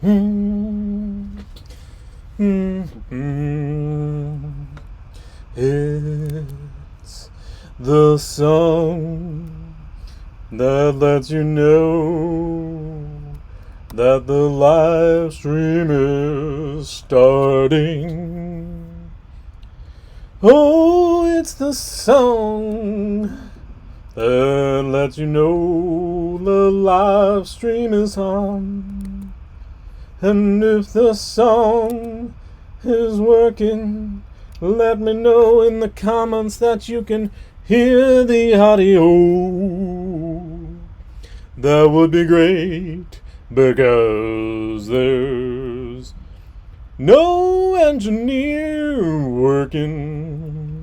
It's the song that lets you know that the live stream is starting. Oh, it's the song that lets you know the live stream is on. And if the song is working, let me know in the comments that you can hear the audio. That would be great, because there's no engineer working.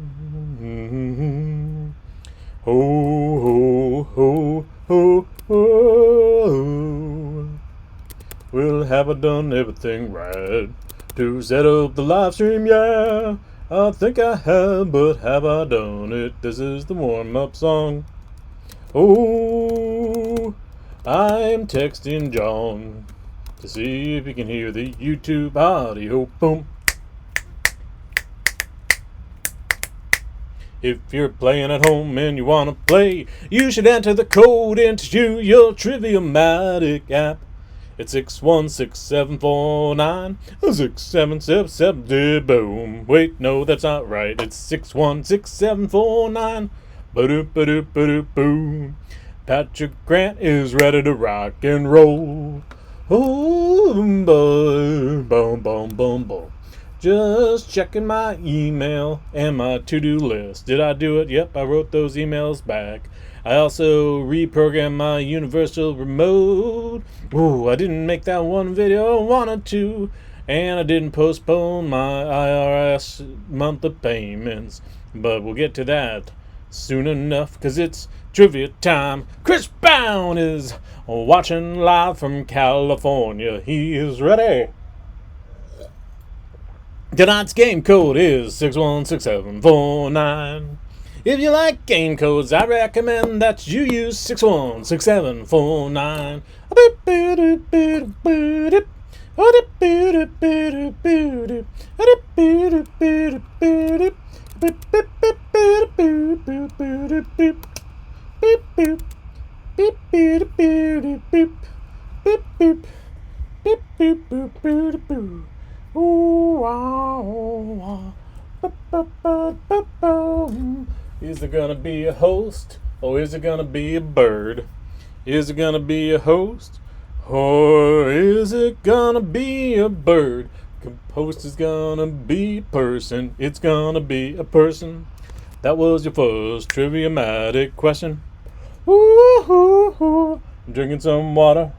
Ho, ho, ho, ho, ho. Well, have I done everything right to set up the live stream? Yeah, I think I have, but have I done it? This is the warm-up song. Oh, I'm texting John to see if he can hear the YouTube audio. Boom. If you're playing at home and you want to play, you should enter the code into your Triviamatic app. It's 616-749-6777. Boom. Wait, no, that's not right. It's 616-749. Ba-doop, ba-doop, ba-doop, boom. Patrick Grant is ready to rock and roll. Oh, boom, boom, boom, boom, boom. Just checking my email and my to-do list. Did I do it? Yep, I wrote those emails back. I also reprogrammed my universal remote. Ooh, I didn't make that one video I wanted to. And I didn't postpone my IRS monthly payments. But we'll get to that soon enough, because it's trivia time. Chris Brown is watching live from California. He is ready. Tonight's game code is 616-749. If you like game codes, I recommend that you use 616-749. Is it gonna be a host, or is it gonna be a bird? Is it gonna be a host, or is it gonna be a bird? Host is gonna be a person. It's gonna be a person. That was your first Triviamatic question. Woo-hoo-hoo. I'm drinking some water.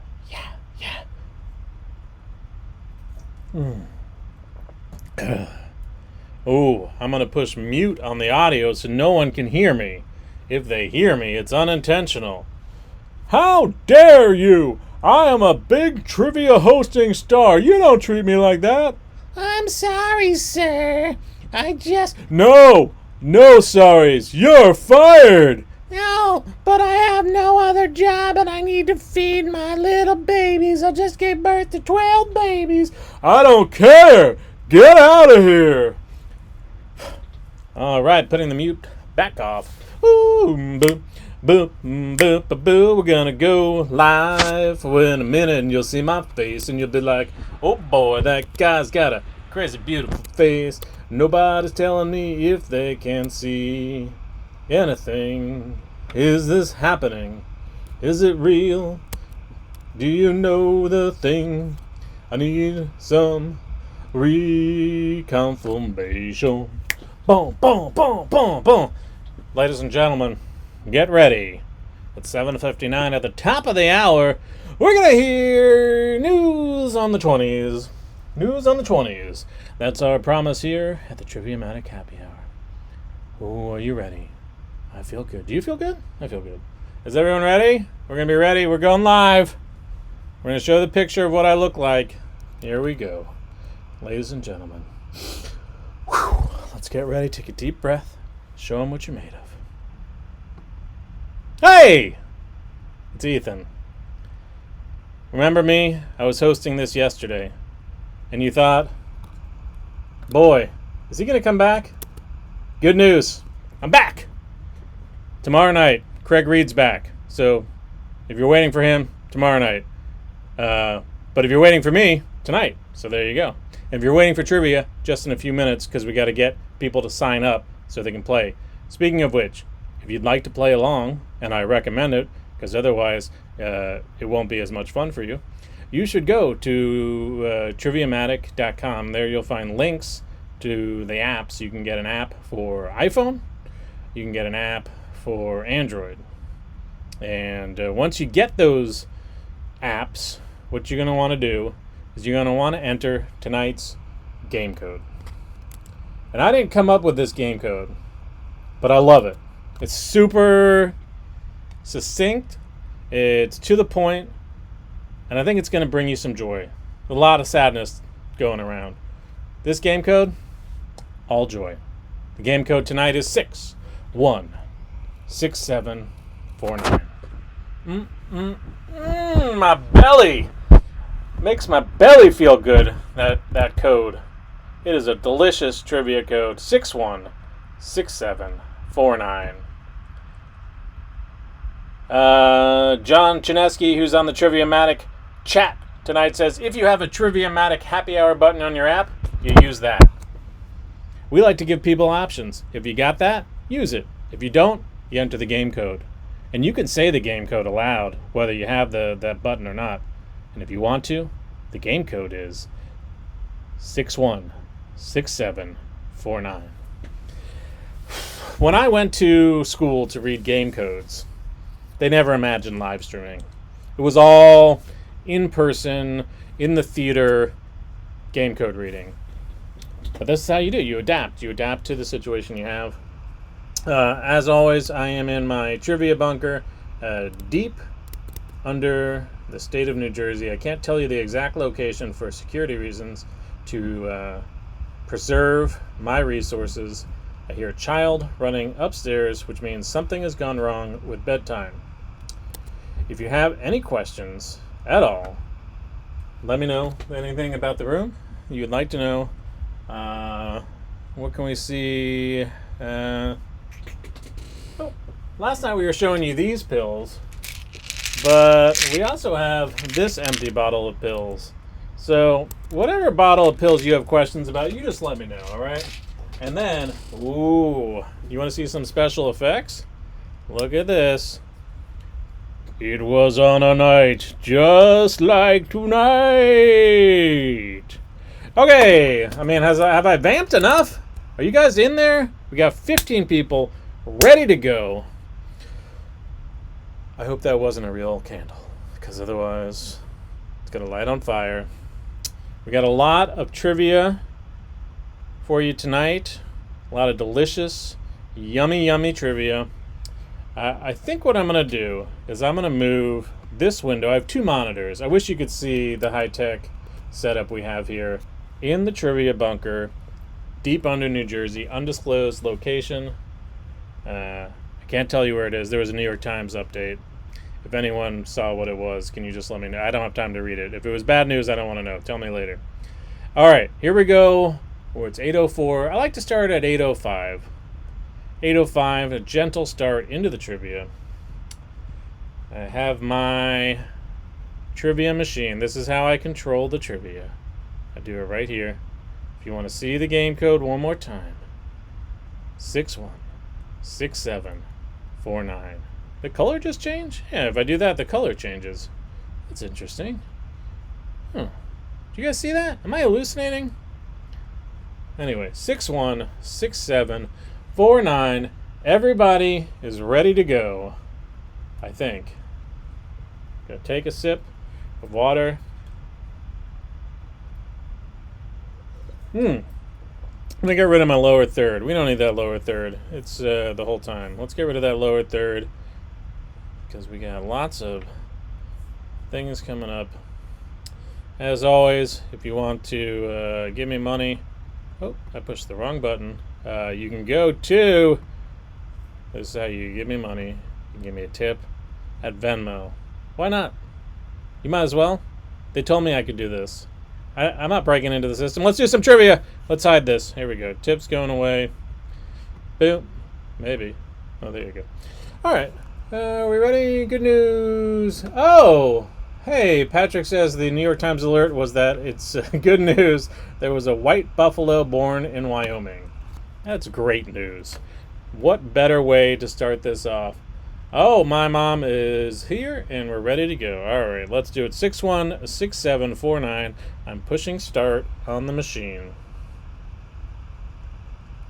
Yeah. Oh, I'm going to push mute on the audio so no one can hear me. If they hear me, it's unintentional. How dare you! I am a big trivia hosting star. You don't treat me like that. I'm sorry, sir. No sorries. You're fired. No, but I have no other job and I need to feed my little babies. I just gave birth to 12 babies. I don't care. Get out of here. All right, putting the mute back off. Ooh, boo, boo, boo, boo, boo. We're gonna go live in a minute, and you'll see my face, and you'll be like, "Oh boy, that guy's got a crazy beautiful face." Nobody's telling me if they can see anything. Is this happening? Is it real? Do you know the thing? I need some reconfirmation. Boom, boom, boom, boom, boom. Ladies and gentlemen, get ready. It's 7:59 at the top of the hour. We're going to hear news on the 20s. News on the 20s. That's our promise here at the Triviamatic Happy Hour. Oh, are you ready? I feel good. Do you feel good? I feel good. Is everyone ready? We're going to be ready. We're going live. We're going to show the picture of what I look like. Here we go. Ladies and gentlemen. Whew. Let's get ready. Take a deep breath. Show them what you're made of. Hey! It's Ethan. Remember me? I was hosting this yesterday. And you thought, boy, is he going to come back? Good news. I'm back. Tomorrow night, Craig Reed's back. So if you're waiting for him, tomorrow night. But if you're waiting for me, tonight. So there you go. If you're waiting for trivia, just in a few minutes, because we got to get people to sign up so they can play. Speaking of which, if you'd like to play along, and I recommend it, because otherwise it won't be as much fun for you, you should go to Triviamatic.com. There you'll find links to the apps. You can get an app for iPhone. You can get an app for Android. And once you get those apps, what you're going to want to do is you're going to want to enter tonight's game code. And I didn't come up with this game code, but I love it. It's super succinct. It's to the point. And I think it's going to bring you some joy. A lot of sadness going around. This game code, all joy. The game code tonight is 616749. My belly. Makes my belly feel good, that code. It is a delicious trivia code, 616749. John Chinesky, who's on the Triviamatic chat tonight, says, if you have a Triviamatic happy hour button on your app, you use that. We like to give people options. If you got that, use it. If you don't, you enter the game code. And you can say the game code aloud, whether you have that button or not. And if you want to, the game code is 616749. When I went to school to read game codes, they never imagined live streaming. It was all in person, in the theater, game code reading. But this is how you do. You adapt. You adapt to the situation you have. As always, I am in my trivia bunker, deep under the state of New Jersey. I can't tell you the exact location for security reasons to preserve my resources. I hear a child running upstairs, which means something has gone wrong with bedtime. If you have any questions at all, let me know anything about the room you'd like to know. What can we see? Last night we were showing you these pills, but we also have this empty bottle of pills. So whatever bottle of pills you have questions about, you just let me know, all right? And then, ooh, you want to see some special effects? Look at this. It was on a night just like tonight. Okay, I mean, have I vamped enough? Are you guys in there? We got 15 people ready to go. I hope that wasn't a real candle, because otherwise it's going to light on fire. We got a lot of trivia for you tonight. A lot of delicious, yummy, yummy trivia. I think what I'm going to do is I'm going to move this window. I have two monitors. I wish you could see the high-tech setup we have here in the trivia bunker, deep under New Jersey, undisclosed location. I can't tell you where it is. There was a New York Times update. If anyone saw what it was, can you just let me know? I don't have time to read it. If it was bad news, I don't want to know. Tell me later. All right, here we go. It's 8:04. I like to start at 8:05. 8:05, a gentle start into the trivia. I have my trivia machine. This is how I control the trivia. I do it right here. If you want to see the game code one more time, 616749. The color just changed? Yeah, if I do that, the color changes. That's interesting. Do you guys see that? Am I hallucinating? Anyway, 616749. Everybody is ready to go, I think. Gonna take a sip of water. I'm gonna get rid of my lower third. We don't need that lower third. It's the whole time. Let's get rid of that lower third, because we got lots of things coming up. As always, if you want to give me money, oh, I pushed the wrong button. You can go to, this is how you give me money. You can give me a tip at Venmo. Why not? You might as well. They told me I could do this. I'm not breaking into the system. Let's do some trivia. Let's hide this. Here we go. Tips going away. Boom. Maybe. Oh, there you go. All right. Are we ready? Good news. Oh, hey, Patrick says the New York Times alert was that it's good news. There was a white buffalo born in Wyoming. That's great news. What better way to start this off? Oh, my mom is here and we're ready to go. All right, let's do it. 616749. I'm pushing start on the machine.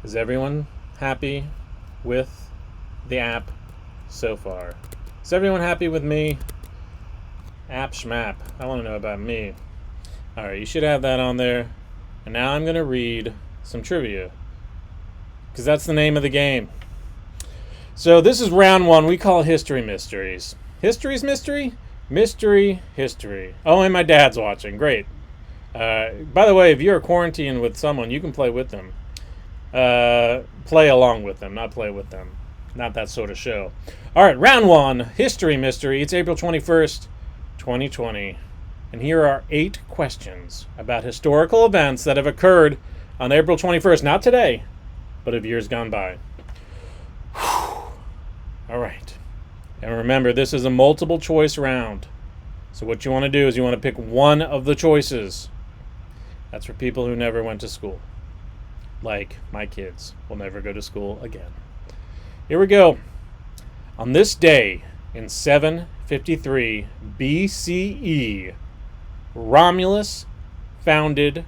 Is everyone happy with the app so far? Is everyone happy with me? App schmap. I want to know about me. All right, you should have that on there. And now I'm going to read some trivia, because that's the name of the game. So this is round one. We call it History Mysteries. History's mystery? Mystery history. Oh, and my dad's watching. Great. By the way, if you're quarantined with someone, you can play with them. Play along with them, not play with them. Not that sort of show. All right, round one. History mystery. It's April 21st, 2020. And here are 8 questions about historical events that have occurred on April 21st. Not today, but of years gone by. All right. And remember, this is a multiple choice round. So what you want to do is you want to pick one of the choices. That's for people who never went to school. Like my kids will never go to school again. Here we go. On this day in 753 BCE, Romulus founded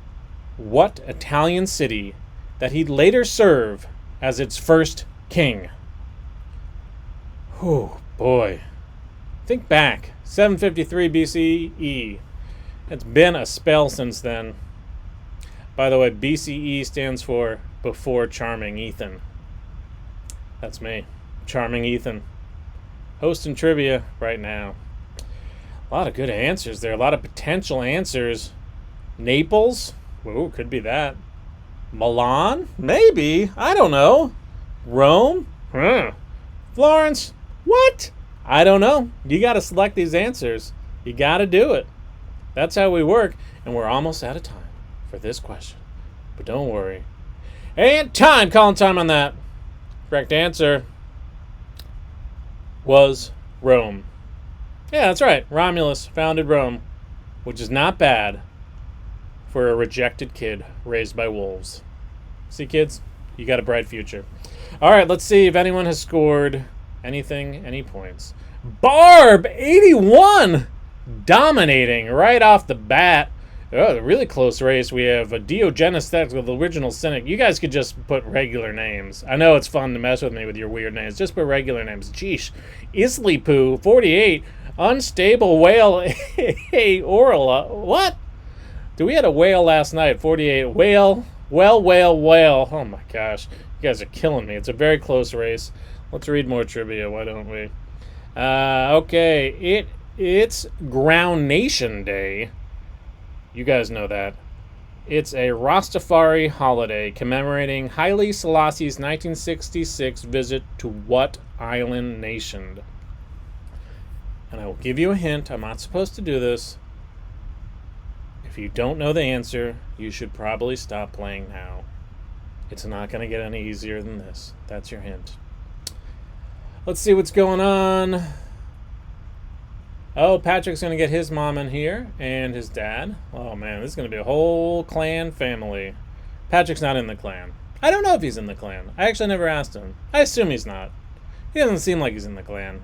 what Italian city that he'd later serve as its first king? Oh, boy. Think back. 753 BCE. It's been a spell since then. By the way, BCE stands for Before Charming Ethan. That's me. Charming Ethan. Hosting trivia right now. A lot of good answers there. A lot of potential answers. Naples? Ooh, could be that. Milan? Maybe. I don't know. Rome? Florence? What? I don't know. You got to select these answers. You got to do it. That's how we work. And we're almost out of time for this question. But don't worry. And time. Calling time on that. Correct answer was Rome. Yeah, that's right. Romulus founded Rome, which is not bad for a rejected kid raised by wolves. See, kids? You got a bright future. All right, let's see if anyone has scored anything, any points. Barb, 81! Dominating right off the bat. Oh, a really close race. We have a Diogenes with the original cynic. You guys could just put regular names. I know it's fun to mess with me with your weird names. Just put regular names. Jeesh. Isley Poo, 48. Unstable whale. Hey, oral. What? We had a whale last night. 48. Whale. Whale. Oh my gosh. You guys are killing me. It's a very close race. Let's read more trivia. Why don't we? Okay. It's Ground Nation Day. You guys know that. It's a Rastafari holiday commemorating Haile Selassie's 1966 visit to what island nation? And I will give you a hint. I'm not supposed to do this. If you don't know the answer, you should probably stop playing now. It's not going to get any easier than this. That's your hint. Let's see what's going on. Oh, Patrick's going to get his mom in here and his dad. Oh, man, this is going to be a whole clan family. Patrick's not in the clan. I don't know if he's in the clan. I actually never asked him. I assume he's not. He doesn't seem like he's in the clan.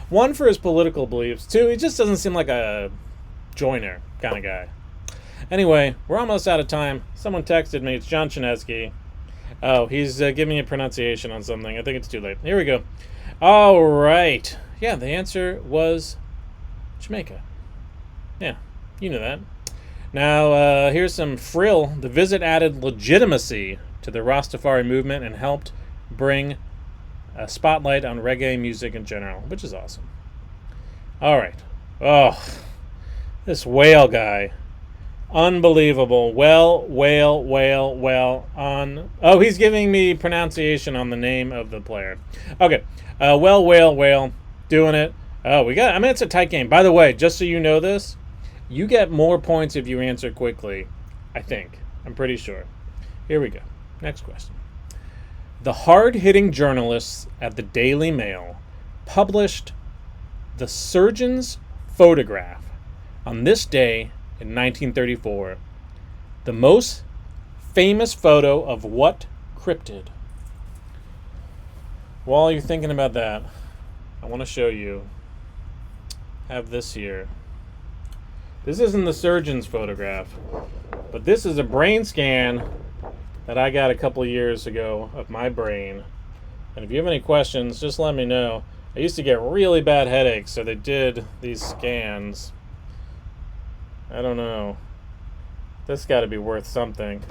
1, for his political beliefs. 2, he just doesn't seem like a joiner kind of guy. Anyway, we're almost out of time. Someone texted me. It's John Chinesky. Oh, he's giving me a pronunciation on something. I think it's too late. Here we go. All right. Yeah, the answer was Jamaica. Yeah, you know that. Now, here's some frill. The visit added legitimacy to the Rastafari movement and helped bring a spotlight on reggae music in general, which is awesome. All right. Oh, this whale guy. Unbelievable. Well. Oh, he's giving me pronunciation on the name of the player. Okay. Whale. Doing it. Oh, I mean, it's a tight game. By the way, just so you know this, you get more points if you answer quickly. I think. I'm pretty sure. Here we go. Next question. The hard-hitting journalists at the Daily Mail published the surgeon's photograph on this day in 1934. The most famous photo of what cryptid? While you're thinking about that, I want to show you. Have this here. This isn't the surgeon's photograph, but this is a brain scan that I got a couple of years ago of my brain. And if you have any questions, just let me know. I used to get really bad headaches, so they did these scans. I don't know. This got to be worth something.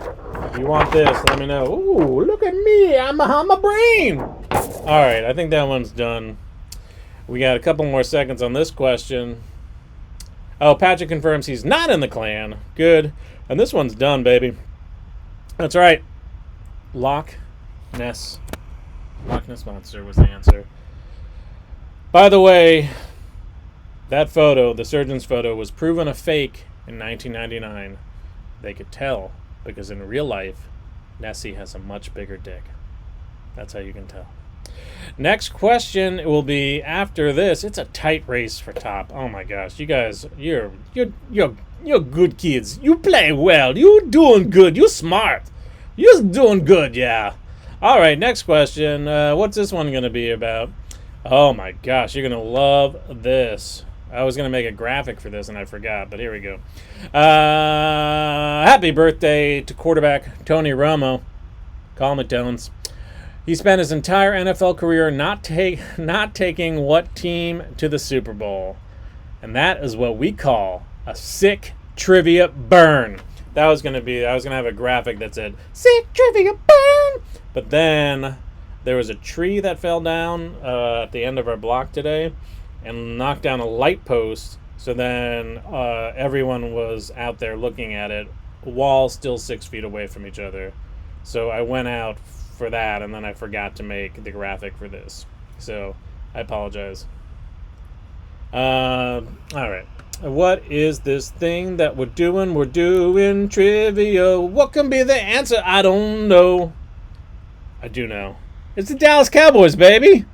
If you want this, let me know. Ooh, look at me. I'm a brain. All right, I think that one's done. We got a couple more seconds on this question. Oh, Patrick confirms he's not in the clan. Good. And this one's done, baby. That's right. Loch Ness Monster was the answer. By the way, that photo, the surgeon's photo, was proven a fake in 1999. They could tell because in real life, Nessie has a much bigger dick. That's how you can tell. Next question will be after this. It's a tight race for top. Oh my gosh, you guys, you're good kids. You play well. You doing good. You smart. You're doing good, yeah. All right, next question. What's this one gonna be about? Oh my gosh, you're gonna love this. I was gonna make a graphic for this and I forgot, but here we go. Happy birthday to quarterback Tony Romo. Call me Tones. He spent his entire NFL career not taking what team to the Super Bowl. And that is what we call a sick trivia burn. I was going to have a graphic that said, sick trivia burn! But then there was a tree that fell down at the end of our block today and knocked down a light post. So then everyone was out there looking at it, walls still 6 feet away from each other. So I went out for that, and then I forgot to make the graphic for this. So I apologize. All right. What is this thing that we're doing? We're doing trivia. What can be the answer? I don't know. I do know. It's the Dallas Cowboys, baby.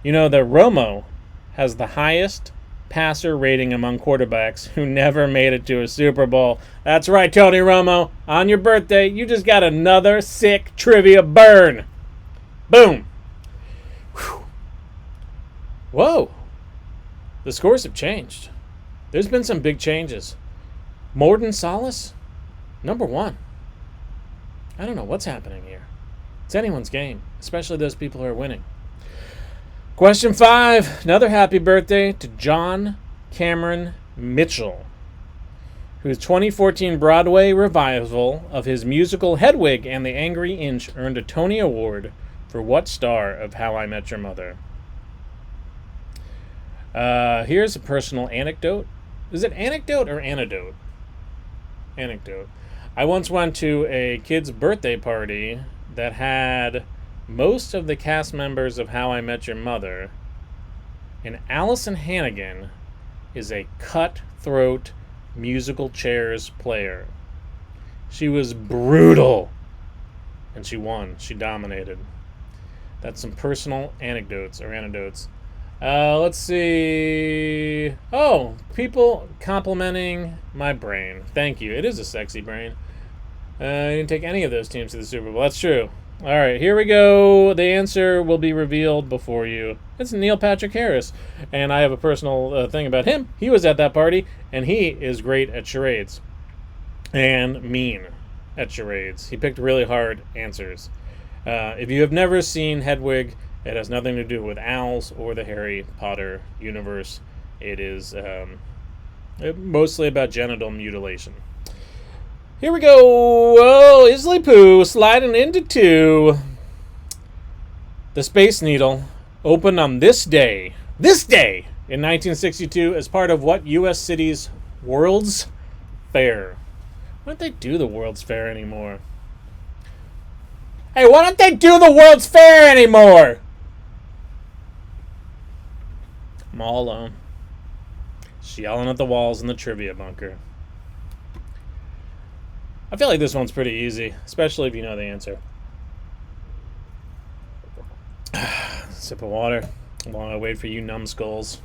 You know that Romo has the highest passer rating among quarterbacks who never made it to a Super Bowl. That's right, Tony Romo. On your birthday, you just got another sick trivia burn. Boom. Whew. Whoa. The scores have changed. There's been some big changes. Morden Salas, number 1. I don't know what's happening here. It's anyone's game, especially those people who are winning. Question 5. Another happy birthday to John Cameron Mitchell, whose 2014 Broadway revival of his musical Hedwig and the Angry Inch earned a Tony Award for what star of How I Met Your Mother? Here's a personal anecdote. Is it anecdote or anecdote? Anecdote. I once went to a kid's birthday party that had most of the cast members of How I Met Your Mother, and Allison Hannigan is a cutthroat musical chairs player. She was brutal, and she won. She dominated. That's some personal anecdotes. Let's see. Oh, people complimenting my brain. Thank you. It is a sexy brain. I didn't take any of those teams to the Super Bowl. That's true. All right, here we go. The answer will be revealed before you. It's Neil Patrick Harris, and I have a personal thing about him. He was at that party, and he is great at charades and mean at charades. He picked really hard answers. If you have never seen Hedwig, it has nothing to do with owls or the Harry Potter universe. It is mostly about genital mutilation. Here we go. Oh, Isley Pooh sliding into 2. The Space Needle opened on this day in 1962 as part of what U.S. city's World's Fair? Why don't they do the World's Fair anymore? Hey, why don't they do the World's Fair anymore? I'm all alone. Just yelling at the walls in the trivia bunker. I feel like this one's pretty easy, especially if you know the answer. Sip of water while I wait for you numbskulls.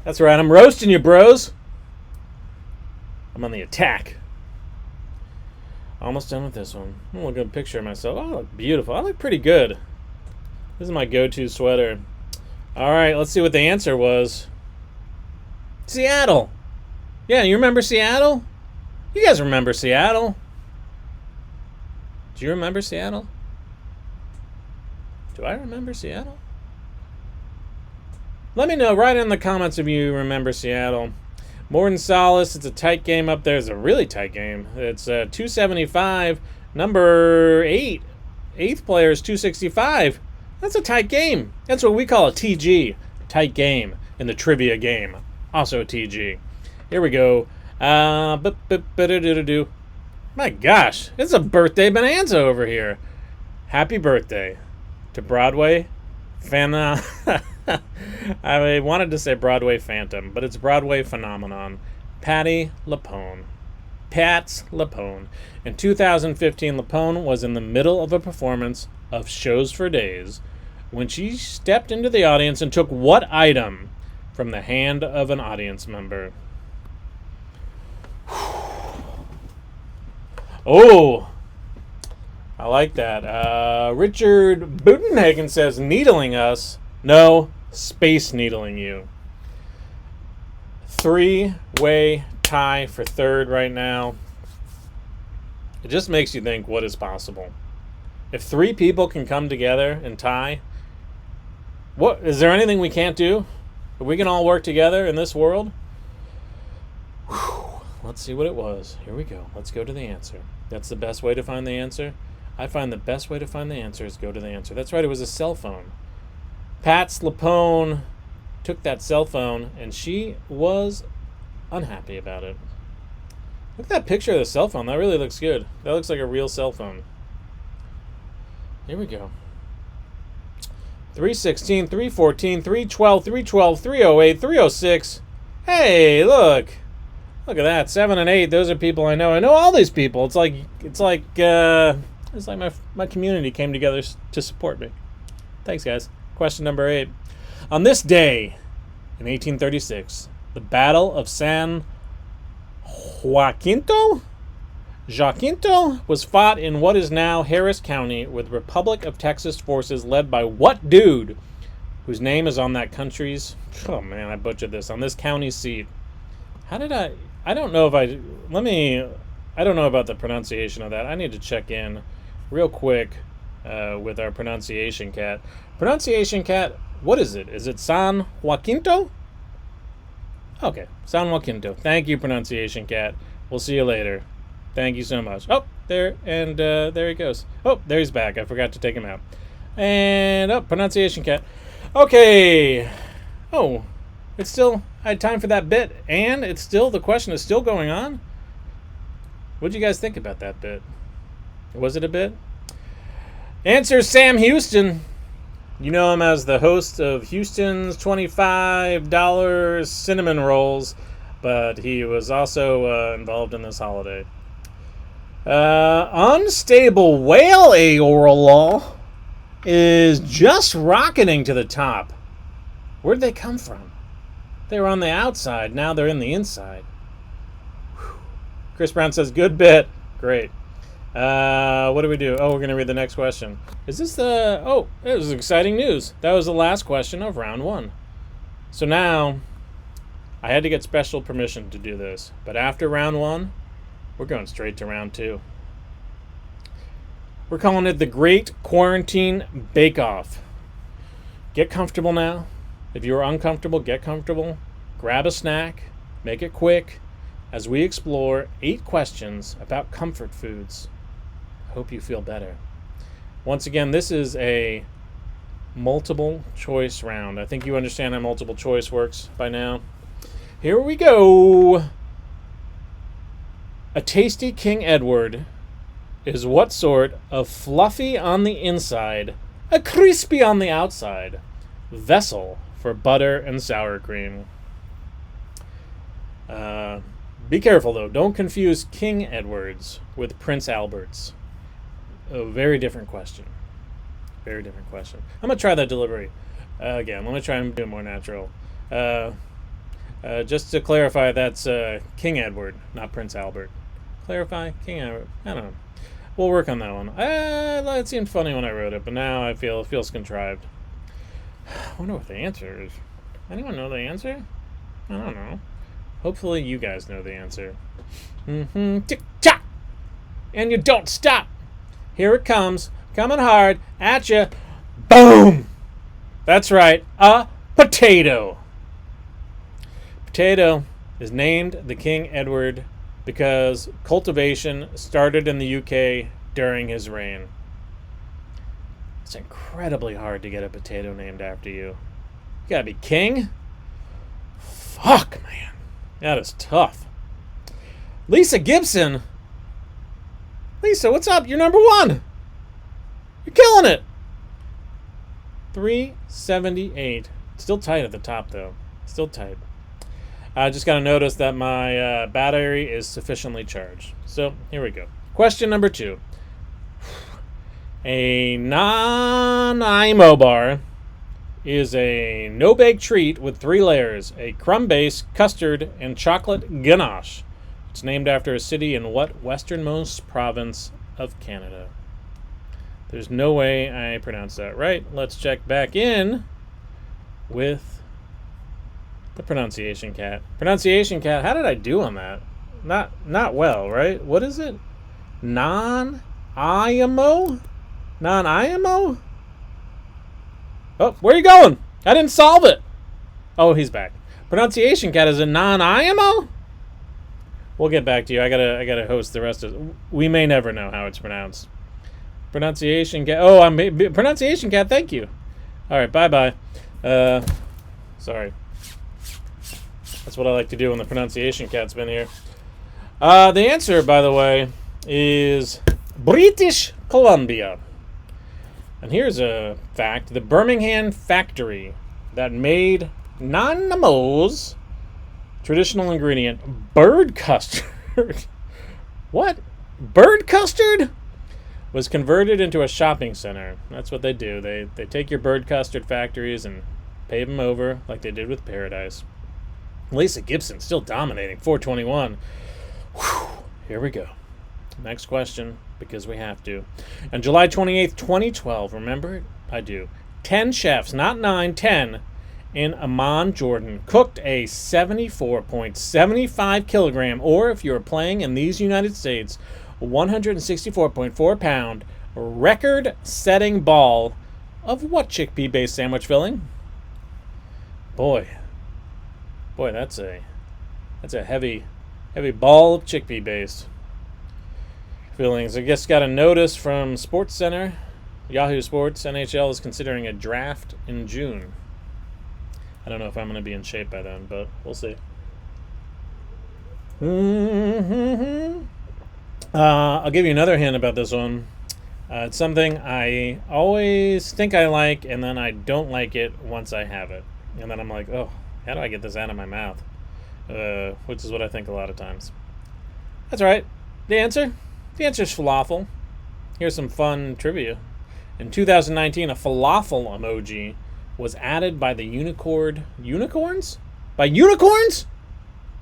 That's right, I'm roasting you, bros. I'm on the attack. Almost done with this one. I'm gonna look at a picture of myself. Oh, I look beautiful. I look pretty good. This is my go-to sweater. All right, let's see what the answer was. Seattle. Yeah, you remember Seattle? You guys remember Seattle? Do you remember Seattle? Do I remember Seattle? Let me know right in the comments if you remember Seattle. Morton Solace, it's a tight game up there. It's a really tight game. It's 275. Number 8. 8th player is 265. That's a tight game. That's what we call a TG. Tight game in the trivia game. Also a TG. Here we go. My gosh, it's a birthday bonanza over here. Happy birthday to Broadway I wanted to say Broadway Phantom, but it's Broadway Phenomenon. Patti LuPone. Pats LuPone. In 2015, LuPone was in the middle of a performance of Shows for Days when she stepped into the audience and took what item from the hand of an audience member? Oh, I like that. Richard Butenhagen says, needling us. No, space needling you. 3-way tie for third right now. It just makes you think, what is possible? If 3 people can come together and tie, what is there anything we can't do? If we can all work together in this world? Whew. Let's see what it was. Here we go. Let's go to the answer. That's the best way to find the answer. I find the best way to find the answer is go to the answer. That's right, it was a cell phone. Pats LuPone took that cell phone, and she was unhappy about it. Look at that picture of the cell phone. That really looks good. That looks like a real cell phone. Here we go. 316, 314, 312, 312, 308, 306. Hey, look. Look at that. 7 and 8. Those are people I know. I know all these people. It's like my community came together to support me. Thanks, guys. Question number 8. On this day, in 1836, the Battle of San Jacinto was fought in what is now Harris County with Republic of Texas forces led by what dude whose name is on that country's, oh man, I butchered this, on this county's seat. I don't know about the pronunciation of that. I need to check in real quick with our pronunciation cat. Pronunciation cat, what is it? Is it San Jacinto? Okay, San Jacinto. Thank you, pronunciation cat. We'll see you later. Thank you so much. Oh, there, and there he goes. Oh, there he's back. I forgot to take him out. And, oh, pronunciation cat. Okay. Oh, it's still, I had time for that bit, and it's still, the question is still going on. What did you guys think about that bit? Was it a bit? Answer Sam Houston. You know him as the host of Houston's $25 cinnamon rolls, but he was also involved in this holiday. Unstable whale aoral is just rocketing to the top. Where'd they come from? They were on the outside. Now they're in the inside. Whew. Chris Brown says, good bit. Great. What do we do? Oh, we're going to read the next question. Is this the... Oh, it was exciting news. That was the last question of round 1. So now, I had to get special permission to do this. But after round 1, we're going straight to round 2. We're calling it the Great Quarantine Bake-Off. Get comfortable now. If you're uncomfortable, get comfortable. Grab a snack. Make it quick as we explore 8 questions about comfort foods. Hope you feel better. Once again, this is a multiple choice round. I think you understand how multiple choice works by now. Here we go. A tasty King Edward is what sort of fluffy on the inside, a crispy on the outside vessel for butter and sour cream. Be careful, though. Don't confuse King Edward's with Prince Albert's. A very different question. Very different question. I'm going to try that delivery again. Let me try and do it more natural. Just to clarify, that's King Edward, not Prince Albert. Clarify? King Edward. I don't know. We'll work on that one. It seemed funny when I wrote it, but now I feel it feels contrived. I wonder what the answer is. Anyone know the answer? I don't know. Hopefully you guys know the answer. Tick-tock! And you don't stop! Here it comes. Coming hard at you. Boom! That's right. A potato. Potato is named the King Edward because cultivation started in the UK during his reign. It's incredibly hard to get a potato named after you. You gotta be king? Fuck, man. That is tough. Lisa Gibson. Lisa, what's up? You're number one. You're killing it. 378. Still tight at the top, though. Still tight. I just got to notice that my battery is sufficiently charged. So, here we go. Question number 2. A non-IMO bar is a no-bake treat with 3 layers, a crumb base, custard, and chocolate ganache. It's named after a city in what westernmost province of Canada? There's no way I pronounced that right. Let's check back in with the pronunciation cat. Pronunciation cat, how did I do on that? Not well, right? What is it? Non-IMO? Non-IMO? Oh, where are you going? I didn't solve it. Oh, he's back. Pronunciation cat is a non-IMO? We'll get back to you. I gotta host the rest of. We may never know how it's pronounced. Pronunciation cat. Oh, pronunciation cat. Thank you. All right. Bye. Sorry. That's what I like to do when the pronunciation cat's been here. The answer, by the way, is British Columbia. And here's a fact. The Birmingham factory that made Nanamo's traditional ingredient, bird custard. What? Bird custard? Was converted into a shopping center. That's what they do. They take your bird custard factories and pave them over like they did with Paradise. Lisa Gibson still dominating, 421. Whew. Here we go. Next question, because we have to. On July 28th, 2012, remember it? I do. 10 chefs, not 9, 10, in Amman, Jordan, cooked a 74.75 kilogram, or if you're playing in these United States, 164.4 pound, record-setting ball of what chickpea-based sandwich filling? Boy, that's a heavy ball of chickpea-based fillings. I guess got a notice from Sports Center, Yahoo Sports. NHL is considering a draft in June. I don't know if I'm going to be in shape by then, but we'll see. I'll give you another hint about this one. It's something I always think I like, and then I don't like it once I have it. And then I'm like, oh, how do I get this out of my mouth? Which is what I think a lot of times. That's right. The answer is falafel. Here's some fun trivia. In 2019, a falafel emoji was added by the Unicorns? By unicorns?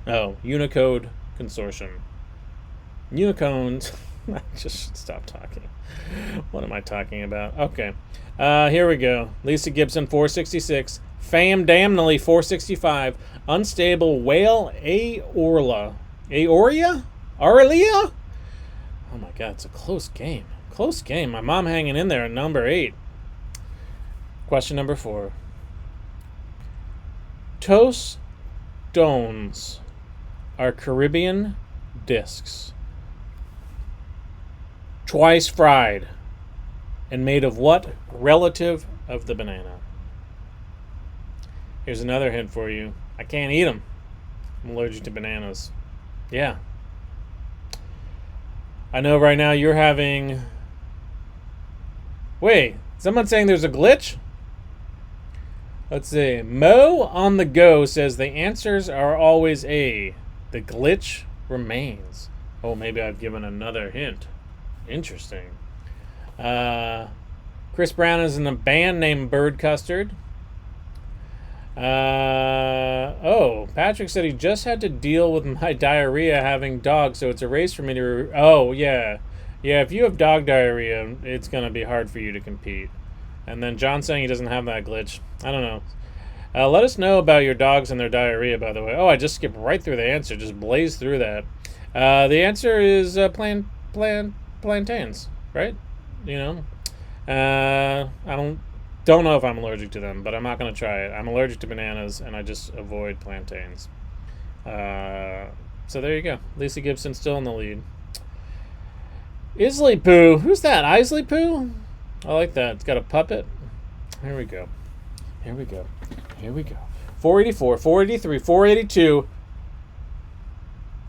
Oh, Unicode Consortium. Unicorns. Just stop talking. What am I talking about? Okay. Here we go. Lisa Gibson, 466. Fam Damnally, 465. Unstable Whale Aoria? Aurelia? Oh my god, it's a close game. Close game. My mom hanging in there at number 8. Question number 4. Tostones are Caribbean discs, twice fried, and made of what relative of the banana? Here's another hint for you. I can't eat them. I'm allergic to bananas. Yeah. I know right now you're having... Wait, someone's saying there's a glitch? Let's see. Mo on the go says the answers are always A. The glitch remains. Oh, maybe I've given another hint. Interesting. Chris Brown is in a band named Bird Custard. Patrick said he just had to deal with my diarrhea having dogs, so it's a race for me to... yeah. Yeah, if you have dog diarrhea, it's going to be hard for you to compete. And then John saying he doesn't have that glitch. I don't know. Let us know about your dogs and their diarrhea, by the way. Oh, I just skipped right through the answer. Just blazed through that. The answer is plantains, right? You know? I don't know if I'm allergic to them, but I'm not going to try it. I'm allergic to bananas, and I just avoid plantains. So there you go. Lisa Gibson still in the lead. Isley Poo. Who's that? Isley Poo? I like that. It's got a puppet. Here we go. 484, 483, 482.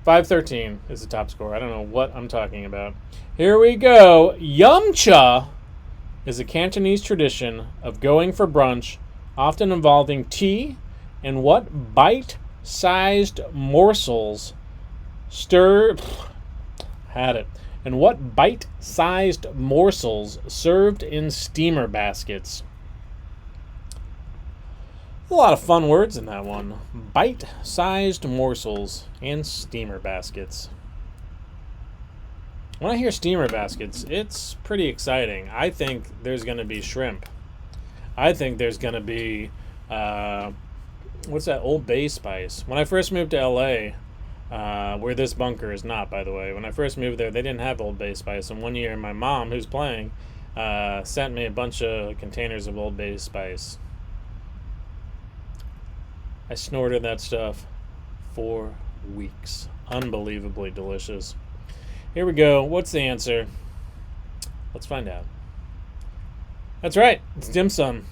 513 is the top score. I don't know what I'm talking about. Here we go. Yum Cha is a Cantonese tradition of going for brunch, often involving tea and what bite-sized morsels served in steamer baskets. A lot of fun words in that one. Bite-sized morsels and steamer baskets. When I hear steamer baskets, it's pretty exciting. I think there's going to be shrimp. I think there's going to be, what's that, Old Bay spice. When I first moved to L.A., where this bunker is not, by the way, when I first moved there, they didn't have Old Bay spice. And one year, my mom, who's playing, sent me a bunch of containers of Old Bay spice. I snorted that stuff for weeks. Unbelievably delicious. Here we go. What's the answer? Let's find out. That's right. It's dim sum.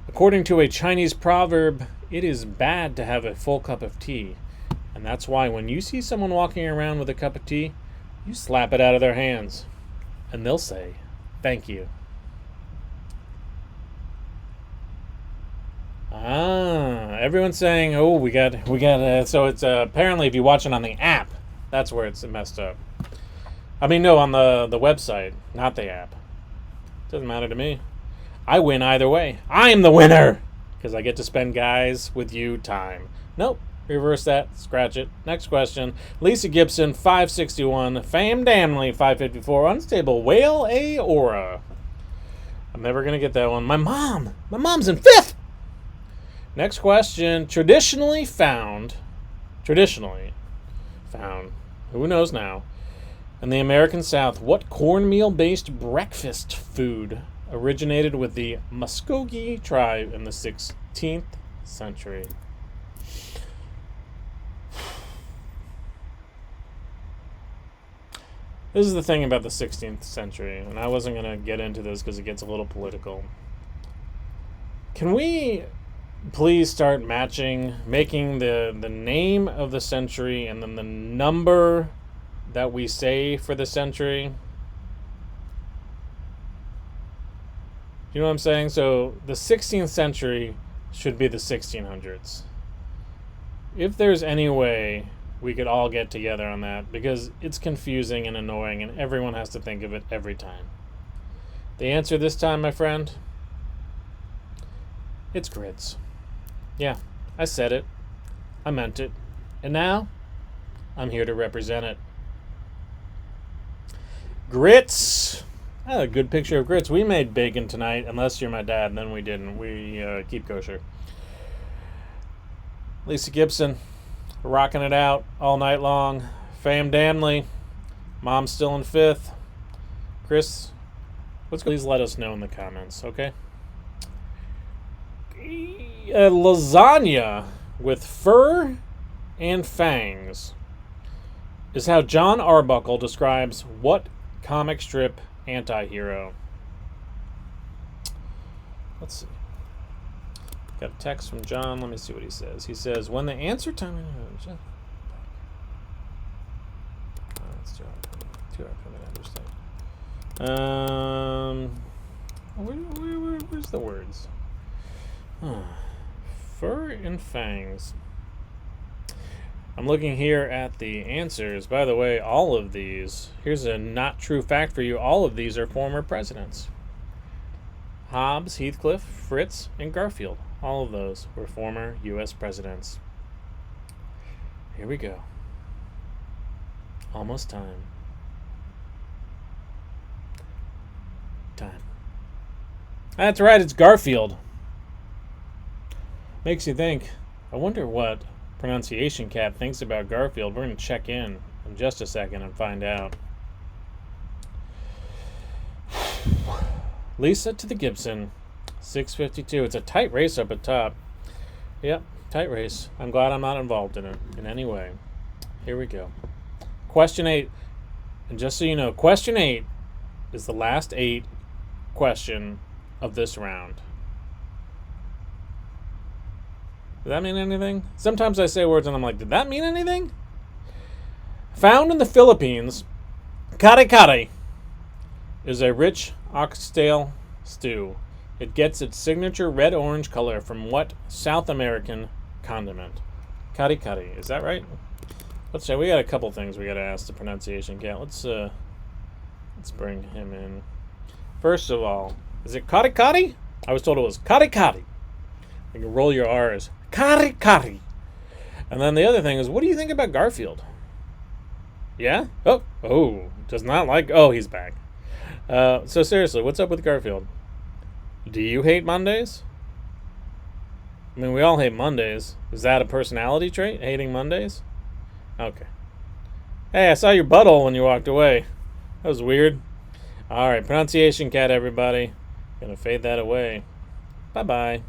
According to a Chinese proverb, it is bad to have a full cup of tea. And that's why when you see someone walking around with a cup of tea, you slap it out of their hands. And they'll say, thank you. Everyone's saying, oh, we got. So it's apparently if you watch it on the app, that's where it's messed up. I mean, no, on the website, not the app. Doesn't matter to me. I win either way. I'm the winner because I get to spend guys with you time. Nope. Reverse that. Scratch it. Next question. Lisa Gibson, 561. Fam Damley, 554. Unstable. Whale Aora. I'm never going to get that one. My mom's in 5th. Next question. Traditionally found, who knows now, in the American South, what cornmeal-based breakfast food originated with the Muskogee tribe in the 16th century? This is the thing about the 16th century, and I wasn't going to get into this because it gets a little political. Can we please start making the name of the century and then the number that we say for the century? You know what I'm saying? So the 16th century should be the 1600s. If there's any way we could all get together on that, because it's confusing and annoying and everyone has to think of it every time. The answer this time, my friend, it's grits. Yeah, I said it. I meant it. And now, I'm here to represent it. Grits. A good picture of grits. We made bacon tonight, unless you're my dad, and then we didn't. We keep kosher. Lisa Gibson, rocking it out all night long. Fam Damley, mom's still in 5th. Chris, please let us know in the comments, okay? Lasagna with fur and fangs is how John Arbuckle describes what comic strip anti-hero? Let's see. Got a text from John. Let me see what he says. He says, when the answer time... That's too hard for me to understand. Where's the words? Fur and fangs. I'm looking here at the answers. By the way, all of these, here's a not true fact for you, all of these are former presidents. Hobbes, Heathcliff, Fritz, and Garfield. All of those were former U.S. presidents. Here we go. Almost time. That's right, it's Garfield. Makes you think. I wonder what Pronunciation Cat thinks about Garfield. We're going to check in just a second and find out. Lisa to the Gibson, 6:52. It's a tight race up at top. Yep, tight race. I'm glad I'm not involved in it in any way. Here we go. Question 8. And just so you know, question 8 is the last 8 question of this round. Does that mean anything? Sometimes I say words and I'm like, did that mean anything? Found in the Philippines, kare-kare is a rich oxtail stew. It gets its signature red-orange color from what South American condiment? Kare-kare, is that right? Let's say we got a couple things we got to ask the pronunciation cat. Let's bring him in. First of all, is it kare-kare? I was told it was kare-kare. You can roll your R's. Kare-kare. And then the other thing is, what do you think about Garfield? Yeah? Oh, does not like... Oh, he's back. So seriously, what's up with Garfield? Do you hate Mondays? I mean, we all hate Mondays. Is that a personality trait, hating Mondays? Okay. Hey, I saw your butthole when you walked away. That was weird. All right, pronunciation cat, everybody. Gonna fade that away. Bye-bye.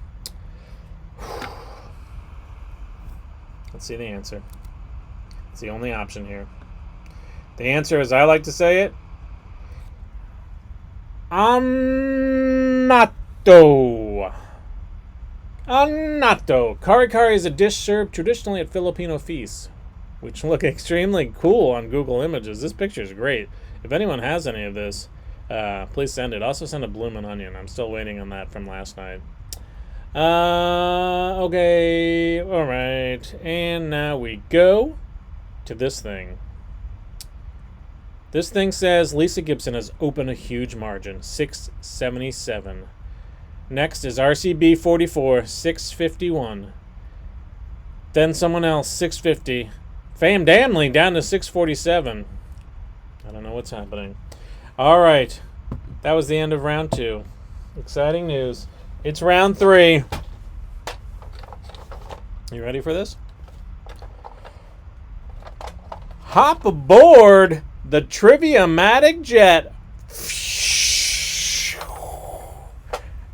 Let's see the answer. It's the only option here. The answer, as I like to say it, Anato. Anato. Kare-kare is a dish served traditionally at Filipino feasts, which look extremely cool on Google Images. This picture is great. If anyone has any of this, please send it. Also send a bloomin' onion. I'm still waiting on that from last night. Okay. All right. And now we go to this thing. This thing says Lisa Gibson has opened a huge margin, 677. Next is RCB 44, 651. Then someone else, 650. Fam Damley down to 647. I don't know what's happening. All right. That was the end of round 2. Exciting news. It's round 3. You ready for this? Hop aboard the Triviamatic jet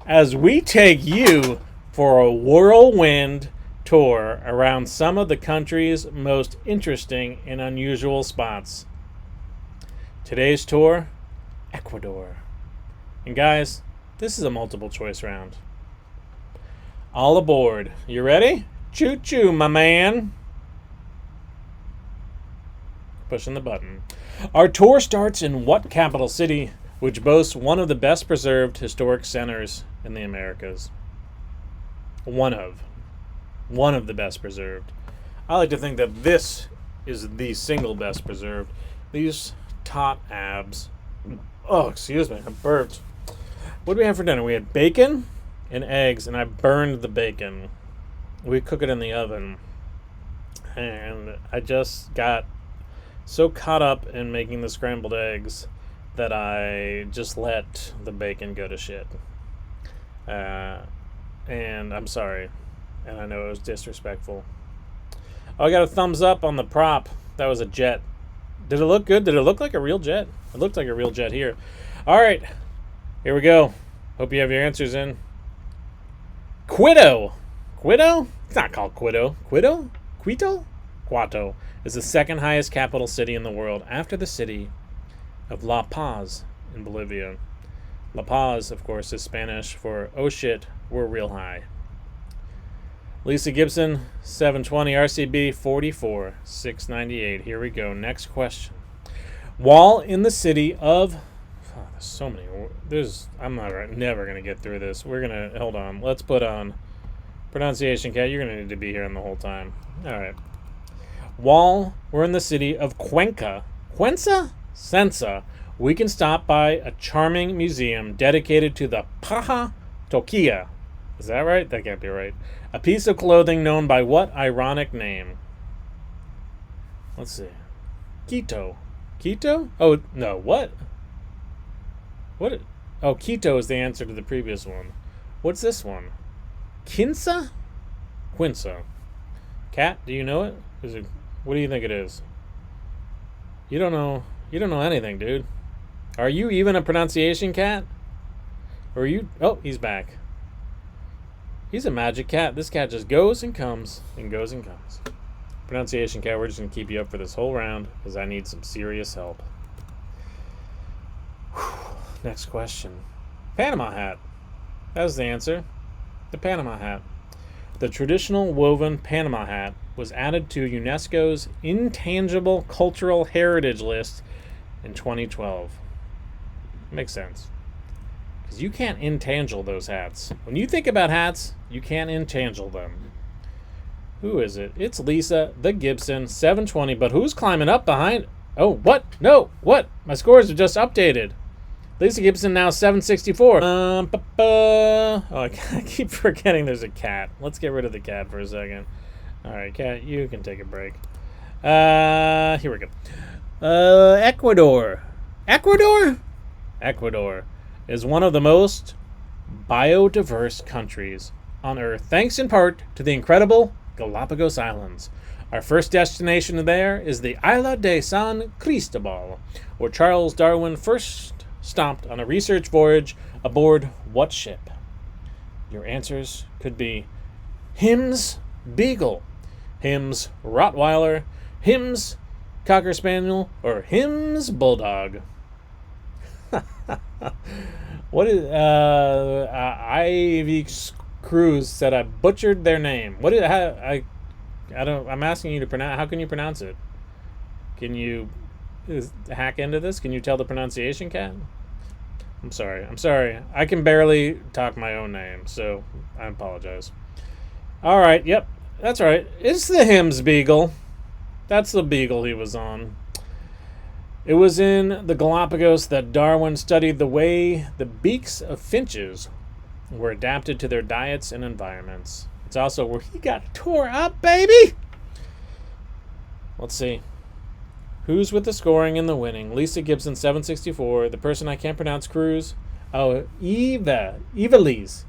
as we take you for a whirlwind tour around some of the country's most interesting and unusual spots. Today's tour, Ecuador. And guys, this is a multiple choice round. All aboard. You ready? Choo-choo, my man. Pushing the button. Our tour starts in what capital city, which boasts one of the best preserved historic centers in the Americas? One of the best preserved. I like to think that this is the single best preserved. These top abs. Oh, excuse me, I burped. What did we have for dinner? We had bacon and eggs, and I burned the bacon. We cook it in the oven. And I just got so caught up in making the scrambled eggs that I just let the bacon go to shit. And I'm sorry. And I know it was disrespectful. Oh, I got a thumbs up on the prop. That was a jet. Did it look good? Did it look like a real jet? It looked like a real jet here. All right. Here we go. Hope you have your answers in. Quito. Quito? It's not called Quito. Quito? Quito? Quito is the second highest capital city in the world after the city of La Paz in Bolivia. La Paz, of course, is Spanish for, oh shit, we're real high. Lisa Gibson, 720, RCB 44, 698. Here we go. Next question. While in the city of... Oh, there's so many. I'm never going to get through this. We're going to... Hold on. Let's put on Pronunciation cat, you're going to need to be here the whole time. All right. While we're in the city of Cuenca, Sensa, we can stop by a charming museum dedicated to the paja toquilla. Is that right? That can't be right. A piece of clothing known by what ironic name? Let's see. Quito. Quito? Oh, no. What? What? Oh, Quito is the answer to the previous one. What's this one? Quinza? Cat, do you know it? Is it? What do you think it is? You don't know. You don't know anything, dude. Are you even a pronunciation cat? Or are you? Oh, he's back. He's a magic cat. This cat just goes and comes and goes and comes. Pronunciation cat, we're just going to keep you up for this whole round because I need some serious help. Whew. Next question. Panama Hat. That was the answer. The Panama Hat. The traditional woven Panama Hat was added to UNESCO's Intangible Cultural Heritage List in 2012. Makes sense. Because you can't intangible those hats. When you think about hats, you can't intangible them. Who is it? It's Lisa, the Gibson, 720. But who's climbing up behind? Oh, what? No, what? My scores are just updated. Lisa Gibson now 764. Oh, I keep forgetting there's a cat. Let's get rid of the cat for a second. All right, cat, you can take a break. Here we go. Ecuador. Ecuador is one of the most biodiverse countries on Earth, thanks in part to the incredible Galapagos Islands. Our first destination there is the Isla de San Cristobal, where Charles Darwin first stopped on a research voyage aboard what ship? Your answers could be Hims Beagle, Hims Rottweiler, Hims Cocker Spaniel, or Hims Bulldog. What is Ivy Cruz said I butchered their name. What is I don't. I'm asking you to pronounce. How can you pronounce it? Can you hack into this? Can you tell the pronunciation, cat? I'm sorry. I can barely talk my own name, so I apologize. All right. Yep, that's right. It's the Hims Beagle. That's the beagle he was on. It was in the Galapagos that Darwin studied the way the beaks of finches were adapted to their diets and environments. It's also where he got tore up, baby! Let's see. Who's with the scoring and the winning? Lisa Gibson, 764. The person I can't pronounce, Cruz. Oh, Evilise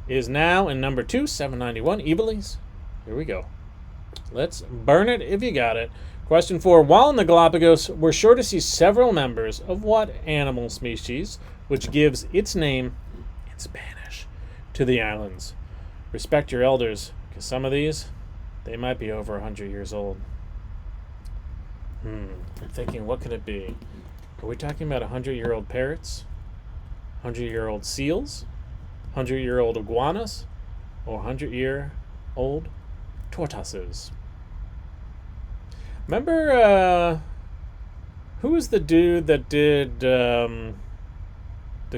is now in number 2, 791. Evilise. Here we go. Let's burn it if you got it. Question 4. While in the Galapagos, we're sure to see several members of what animal species, which gives its name in Spanish to the islands? Respect your elders, because some of these, they might be over 100 years old. I'm thinking, what could it be? Are we talking about 100-year-old parrots? 100-year-old seals? 100-year-old iguanas? Or 100-year-old tortoises? Remember, who was the dude that did the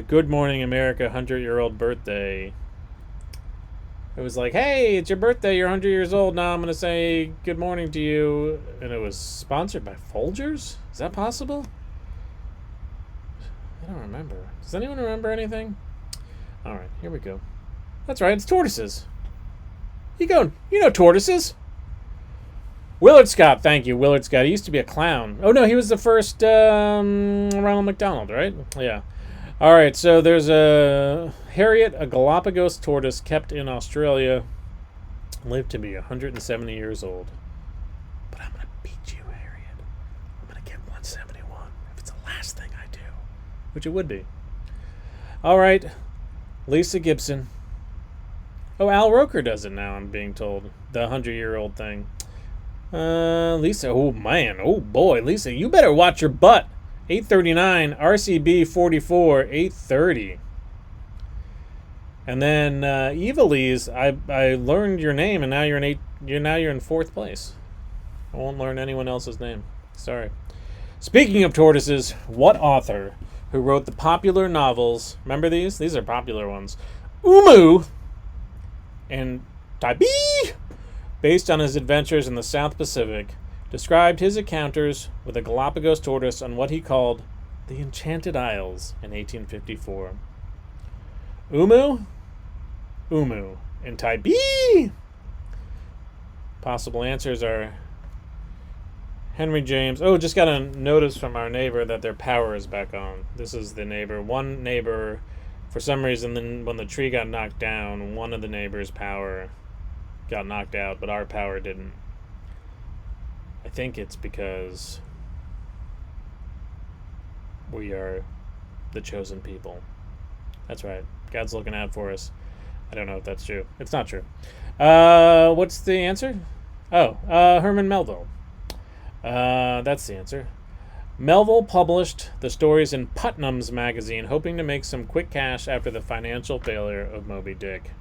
Good Morning America 100-year-old birthday? It was like, hey, it's your birthday, you're 100 years old, now I'm going to say good morning to you. And it was sponsored by Folgers? Is that possible? I don't remember. Does anyone remember anything? All right, here we go. That's right, it's tortoises. You know tortoises. Willard Scott, thank you, Willard Scott. He used to be a clown. Oh, no, he was the first Ronald McDonald, right? Yeah. All right, so there's a Harriet, a Galapagos tortoise kept in Australia, lived to be 170 years old. But I'm going to beat you, Harriet. I'm going to get 171 if it's the last thing I do, which it would be. All right, Lisa Gibson. Oh, Al Roker does it now, I'm being told. The 100-year-old thing. Lisa, oh man, oh boy, Lisa, you better watch your butt. 839, RCB 44, 830. And then Evilise, I learned your name, and now you're in 4th place. I won't learn anyone else's name. Sorry. Speaking of tortoises, what author who wrote the popular novels? Remember these? These are popular ones. Umu and Taibi, based on his adventures in the South Pacific, described his encounters with a Galapagos tortoise on what he called the Enchanted Isles in 1854. Umu, and Taibi. Possible answers are Henry James. Oh, just got a notice from our neighbor that their power is back on. This is the neighbor. One neighbor, for some reason, then when the tree got knocked down, one of the neighbors' power got knocked out, but our power didn't. I think it's because we are the chosen people. That's right. God's looking out for us. I don't know if that's true. It's not true. What's the answer? Oh, Herman Melville. That's the answer. Melville published the stories in Putnam's magazine, hoping to make some quick cash after the financial failure of Moby Dick.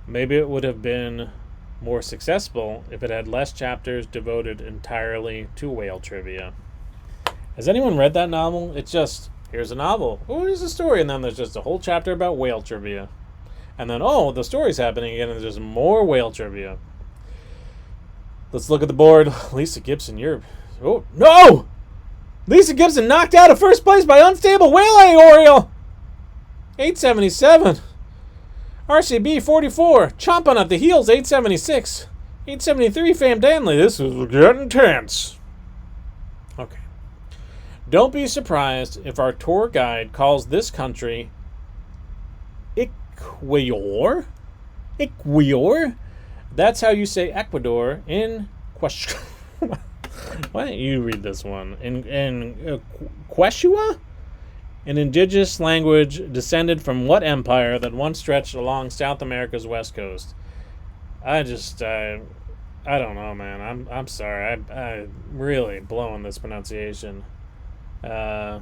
Maybe it would have been more successful if it had less chapters devoted entirely to whale trivia. Has anyone read that novel? It's just, here's a novel. Oh, here's a story, and then there's just a whole chapter about whale trivia. And then, oh, the story's happening again, and there's just more whale trivia. Let's look at the board. Lisa Gibson, you're... Oh, no! Lisa Gibson knocked out of first place by Unstable Whale Oriole! 877. RCB 44, chomping at the heels, 876. 873, Fam Danley. This is getting tense. Okay. Don't be surprised if our tour guide calls this country Ecuador? Ecuador? That's how you say Ecuador in question. Why don't you read this one? In Quechua? An indigenous language descended from what empire that once stretched along South America's west coast? I don't know, man. I'm sorry. I'm really blowing this pronunciation. But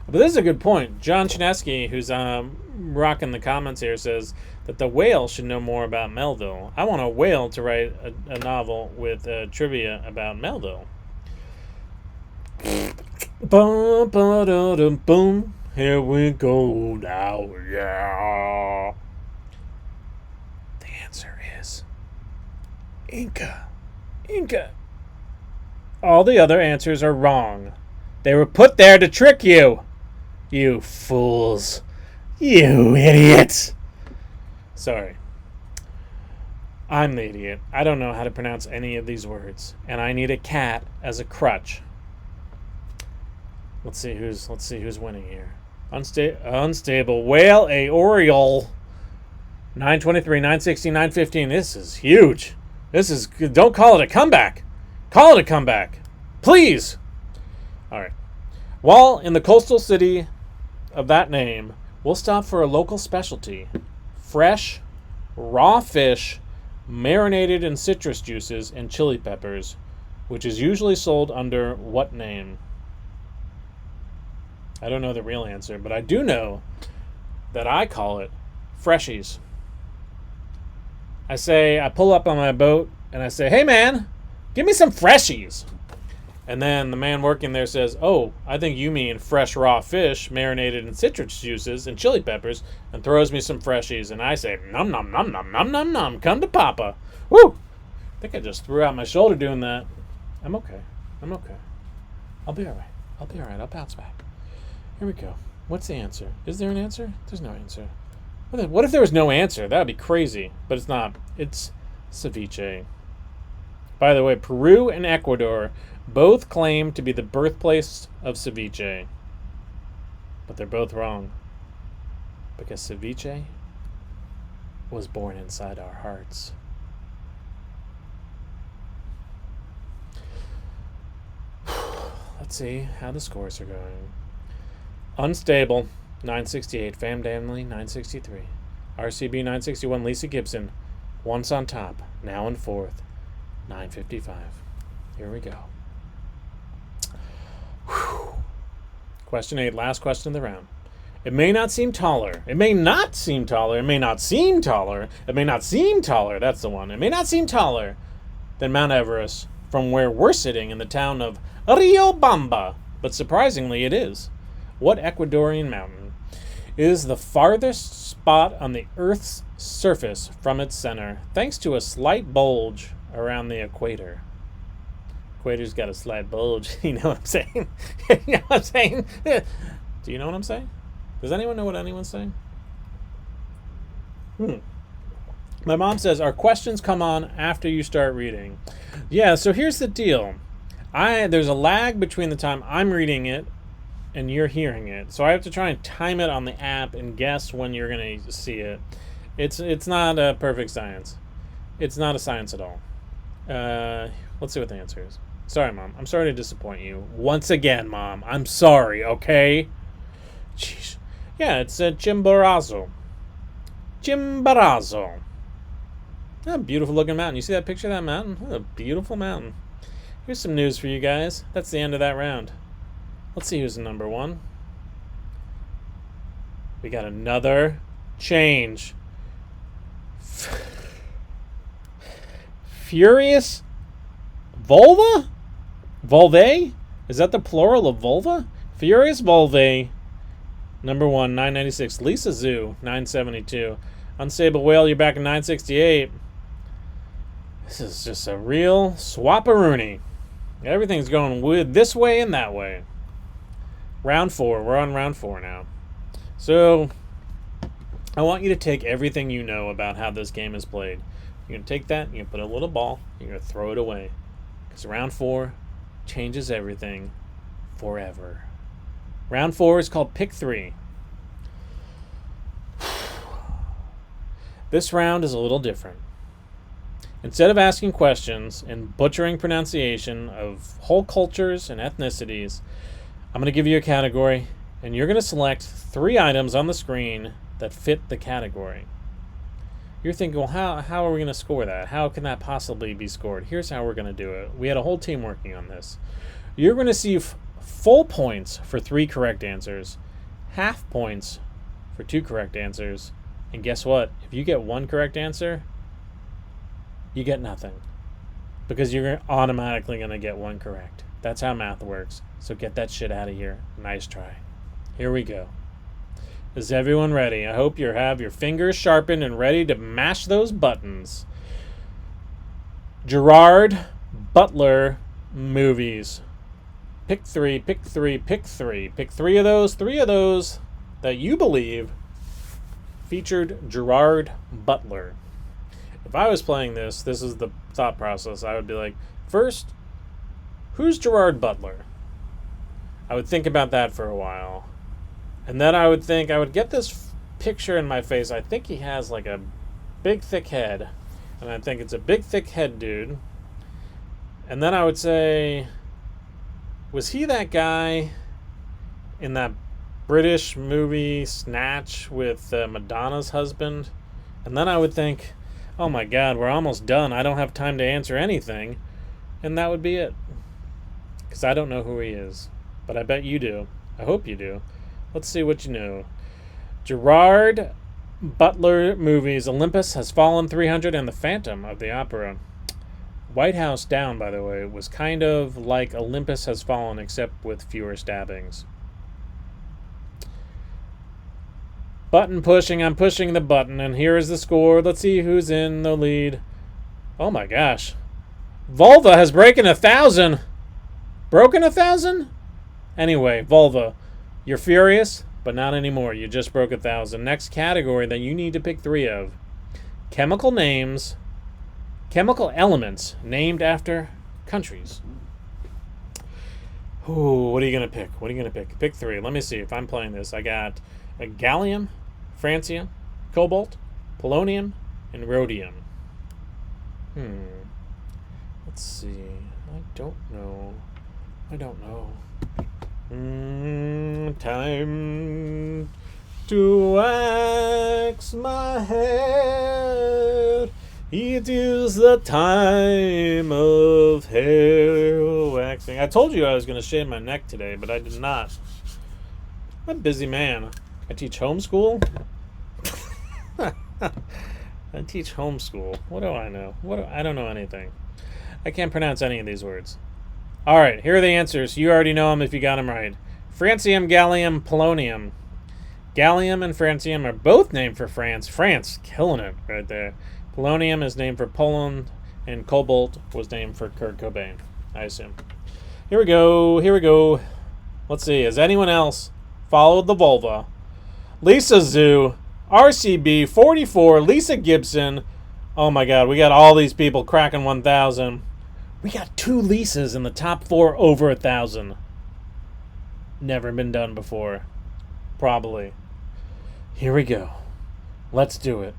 this is a good point. John Chinesky, who's rocking the comments here, says that the whale should know more about Melville. I want a whale to write a novel with trivia about Melville. Boom, boom, boom. Here we go now, yeah. The answer is Inca. Inca. All the other answers are wrong. They were put there to trick you. You fools. You idiots. Sorry. I'm the idiot. I don't know how to pronounce any of these words, and I need a cat as a crutch. Let's see who's winning here. Unstable Whale Oriole. 923, 960, 915. This is huge. This is good. Don't call it a comeback. Call it a comeback. Please. All right. While in the coastal city of that name, we'll stop for a local specialty. Fresh, raw fish, marinated in citrus juices and chili peppers, which is usually sold under what name? I don't know the real answer, but I do know that I call it Freshies. I pull up on my boat and I say, hey man, give me some Freshies. And then the man working there says, oh, I think you mean fresh raw fish marinated in citrus juices and chili peppers, and throws me some Freshies. And I say, nom, nom, nom, nom, nom, nom, nom, come to Papa. Woo! I think I just threw out my shoulder doing that. I'm okay. I'll be all right. I'll bounce back. Here we go. What's the answer? Is there an answer? There's no answer. What if there was no answer? That would be crazy. But it's not. It's ceviche. By the way, Peru and Ecuador both claim to be the birthplace of ceviche. But they're both wrong. Because ceviche was born inside our hearts. Let's see how the scores are going. Unstable, 968. Fam Danley, 963. RCB, 961. Lisa Gibson, once on top, now in fourth, 955. Here we go. Whew. Question 8, last question of the round. It may not seem taller. It may not seem taller. It may not seem taller. It may not seem taller. That's the one. It may not seem taller than Mount Everest from where we're sitting in the town of Riobamba. But surprisingly, it is. What Ecuadorian mountain is the farthest spot on the Earth's surface from its center, thanks to a slight bulge around the equator. Equator's got a slight bulge. You know what I'm saying? You know what I'm saying? Do you know what I'm saying? Does anyone know what anyone's saying? My mom says, our questions come on after you start reading. Yeah, so here's the deal. There's a lag between the time I'm reading it and you're hearing it. So I have to try and time it on the app and guess when you're going to see it. It's not a perfect science. It's not a science at all. Let's see what the answer is. Sorry, Mom. I'm sorry to disappoint you. Once again, Mom. I'm sorry, okay? Jeez. Yeah, it's Chimborazo. Chimborazo. Oh, beautiful looking mountain. You see that picture of that mountain? What a beautiful mountain. Here's some news for you guys. That's the end of that round. Let's see who's in number one. We got another change. Furious Vulva? Volvae? Is that the plural of vulva? Furious Volvae. Number one, 996. Lisa Zoo, 972. Unstable Whale, you're back in 968. This is just a real swap-a-rooney. Everything's going with this way and that way. Round 4. We're on round 4 now. So, I want you to take everything you know about how this game is played. You're going to take that, you're going to put a little ball, you're going to throw it away. Because round 4 changes everything forever. Round 4 is called Pick 3. This round is a little different. Instead of asking questions and butchering pronunciation of whole cultures and ethnicities, I'm going to give you a category, and you're going to select 3 items on the screen that fit the category. You're thinking, well, how are we going to score that? How can that possibly be scored? Here's how we're going to do it. We had a whole team working on this. You're going to see full points for 3 correct answers, half points for 2 correct answers, and guess what? If you get 1 correct answer, you get nothing. Because you're automatically going to get 1 correct. That's how math works. So get that shit out of here. Nice try. Here we go. Is everyone ready? I hope you have your fingers sharpened and ready to mash those buttons. Gerard Butler movies. Pick 3, pick 3, pick 3. Pick 3 of those that you believe featured Gerard Butler. If I was playing this is the thought process. I would be like, first, who's Gerard Butler? I would think about that for a while. And then I would get this picture in my face. I think he has like a big, thick head. And I think it's a big, thick head dude. And then I would say, was he that guy in that British movie Snatch with Madonna's husband? And then I would think, oh my God, we're almost done. I don't have time to answer anything. And that would be it. Because I don't know who he is. But I bet you do. I hope you do. Let's see what you know. Gerard Butler movies. Olympus Has Fallen 300 and The Phantom of the Opera. White House Down, by the way, was kind of like Olympus Has Fallen, except with fewer stabbings. Button pushing. I'm pushing the button, and here is the score. Let's see who's in the lead. Oh my gosh. Vulva has broken 1,000. Broken 1,000? Anyway, Vulva. You're furious, but not anymore. You just broke 1,000. Next category that you need to pick 3 of. Chemical names. Chemical elements named after countries. Ooh, what are you going to pick? What are you going to pick? Pick 3. Let me see if I'm playing this. I got gallium, francium, cobalt, polonium, and rhodium. Let's see. I don't know. Time to wax my head. It is the time of hair waxing. I told you I was going to shave my neck today, but I did not. I'm a busy man. I teach homeschool. I teach homeschool. What do I know? I don't know anything. I can't pronounce any of these words. All right, here are the answers. You already know them if you got them right. Francium, gallium, polonium. Gallium and francium are both named for France. France, killing it right there. Polonium is named for Poland, and cobalt was named for Kurt Cobain, I assume. Here we go. Here we go. Let's see. Has anyone else followed the vulva? Lisa Zoo, RCB 44, Lisa Gibson. Oh my God, we got all these people cracking 1,000. We got 2 Lisas in the top 4 over 1,000. Never been done before. Probably. Here we go. Let's do it.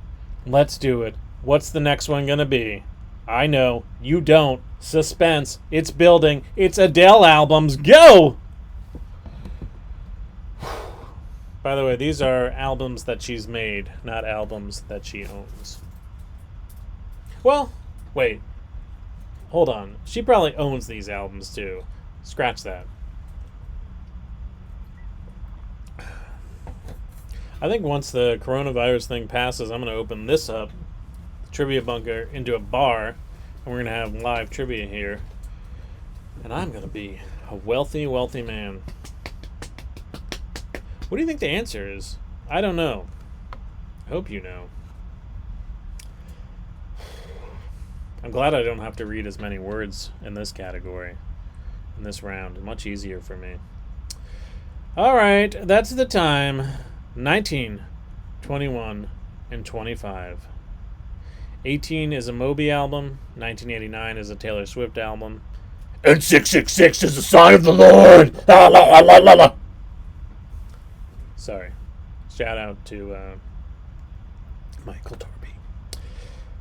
Let's do it. What's the next one gonna be? I know. You don't. Suspense. It's building. It's Adele albums. Go! By the way, these are albums that she's made, not albums that she owns. Well, wait. Hold on. She probably owns these albums too. Scratch that. I think once the coronavirus thing passes, I'm going to open this up, the Trivia Bunker, into a bar, and we're going to have live trivia here. And I'm going to be a wealthy, wealthy man. What do you think the answer is? I don't know. I hope you know. I'm glad I don't have to read as many words in this category, in this round. Much easier for me. All right, that's the time. 19, 21, and 25. 18 is a Moby album. 1989 is a Taylor Swift album. And 666 is the sign of the Lord. La, la, la, la, la. Sorry. Shout out to Michael Torby.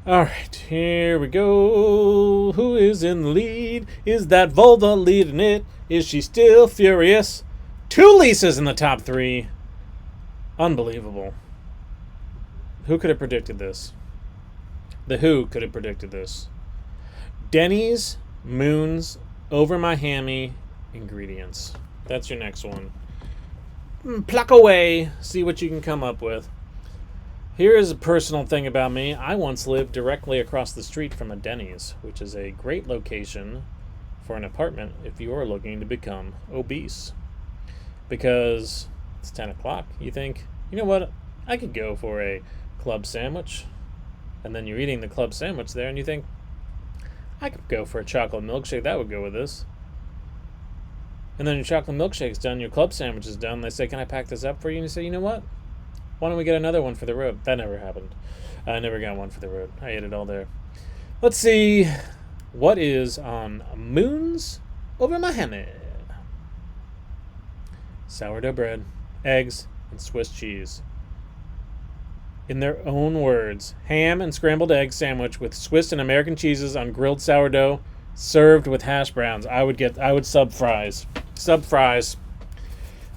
All right, here we go. Who is in the lead? Is that vulva leading it? Is she still furious? 2 Lisas in the top 3. Unbelievable. Who could have predicted this? The Who could have predicted this. Denny's, Moons, Over My Hammy, Ingredients. That's your next one. Pluck away. See what you can come up with. Here is a personal thing about me. I once lived directly across the street from a Denny's, which is a great location for an apartment if you are looking to become obese. Because it's 10 o'clock. You think, you know what? I could go for a club sandwich. And then you're eating the club sandwich there and you think, I could go for a chocolate milkshake. That would go with this. And then your chocolate milkshake's done, your club sandwich is done. They say, can I pack this up for you? And you say, you know what? Why don't we get another one for the road? That never happened. I never got one for the road. I ate it all there. Let's see. What is on Moons Over My Hammy? Sourdough bread, eggs, and Swiss cheese. In their own words, ham and scrambled egg sandwich with Swiss and American cheeses on grilled sourdough, served with hash browns. I would sub fries. Sub fries.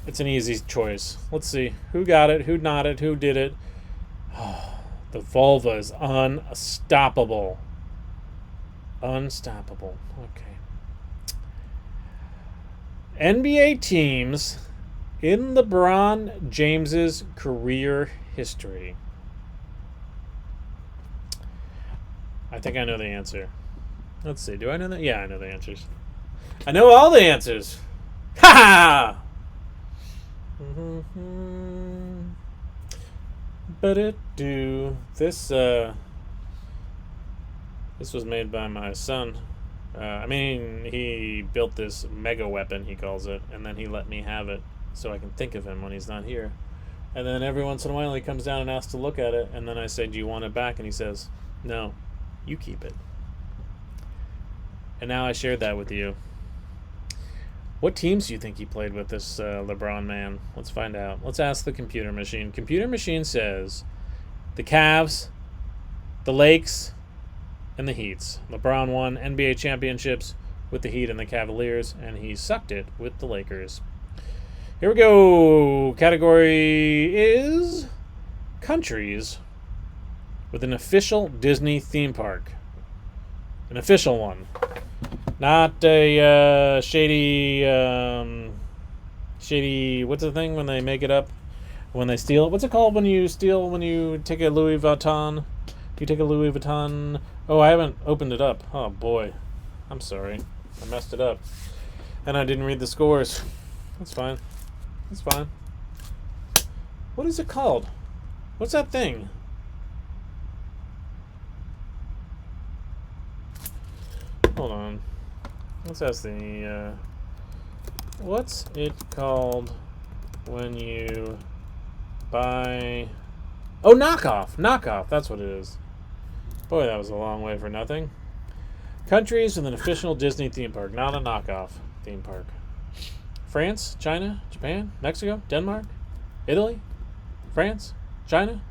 It's an easy choice. Let's see. Who got it? Who nodded? Who did it? Oh, the vulva is unstoppable. Unstoppable. Okay. NBA teams in LeBron James's career history. I think I know the answer. Let's see. Do I know that? Yeah, I know the answers. I know all the answers. Ha ha! But it do this was made by my son. He built this mega weapon, he calls it, and then he let me have it so I can think of him when he's not here. And then every once in a while he comes down and asks to look at it, and then I say, do you want it back? And he says, no, you keep it. And now I shared that with you. What teams do you think he played with, this LeBron man? Let's find out. Let's ask the computer machine. Computer machine says the Cavs, the Lakes, and the Heats. LeBron won NBA championships with the Heat and the Cavaliers, and he sucked it with the Lakers. Here we go. Category is countries with an official Disney theme park. An official one. Not a shady, what's the thing when they make it up? When they steal? What's it called when you steal, when you take a Louis Vuitton? You take a Louis Vuitton. Oh, I haven't opened it up. Oh, boy. I'm sorry. I messed it up. And I didn't read the scores. That's fine. That's fine. What is it called? What's that thing? Hold on. Let's ask the, what's it called when you buy... Oh, knockoff. Knockoff. That's what it is. Boy, that was a long way for nothing. Countries with an official Disney theme park, not a knockoff theme park. France, China, Japan, Mexico, Denmark, Italy, France, China.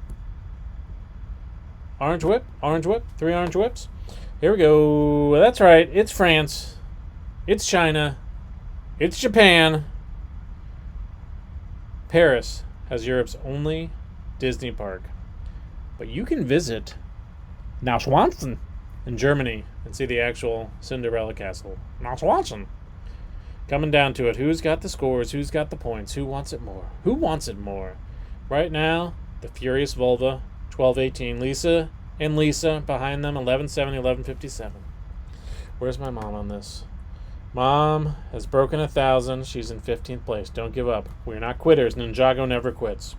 Orange whip, 3 orange whips. Here we go. That's right. It's France. It's China. It's Japan. Paris has Europe's only Disney park. But you can visit Neuschwanstein in Germany and see the actual Cinderella castle. Neuschwanstein. Coming down to it. Who's got the scores? Who's got the points? Who wants it more? Who wants it more? Right now, the Furious Vulva, 12-18. Lisa and Lisa behind them, 11-70, 11-57. Where's my mom on this? Mom has broken 1,000. She's in 15th place. Don't give up. We're not quitters. Ninjago never quits.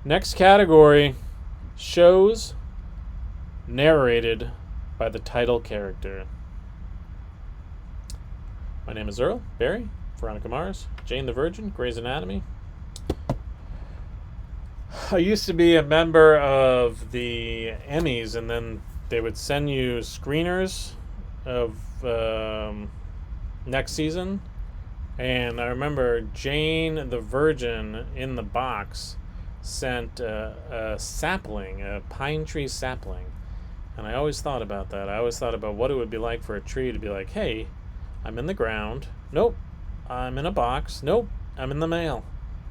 Next category, shows narrated by the title character. My name is Earl, Barry, Veronica Mars, Jane the Virgin, Grey's Anatomy. I used to be a member of the Emmys, and then they would send you screeners of next season. And I remember Jane the Virgin in the box sent a sapling, a pine tree sapling. And I always thought about that. I always thought about what it would be like for a tree to be like, hey, I'm in the ground. Nope. I'm in a box. Nope. I'm in the mail.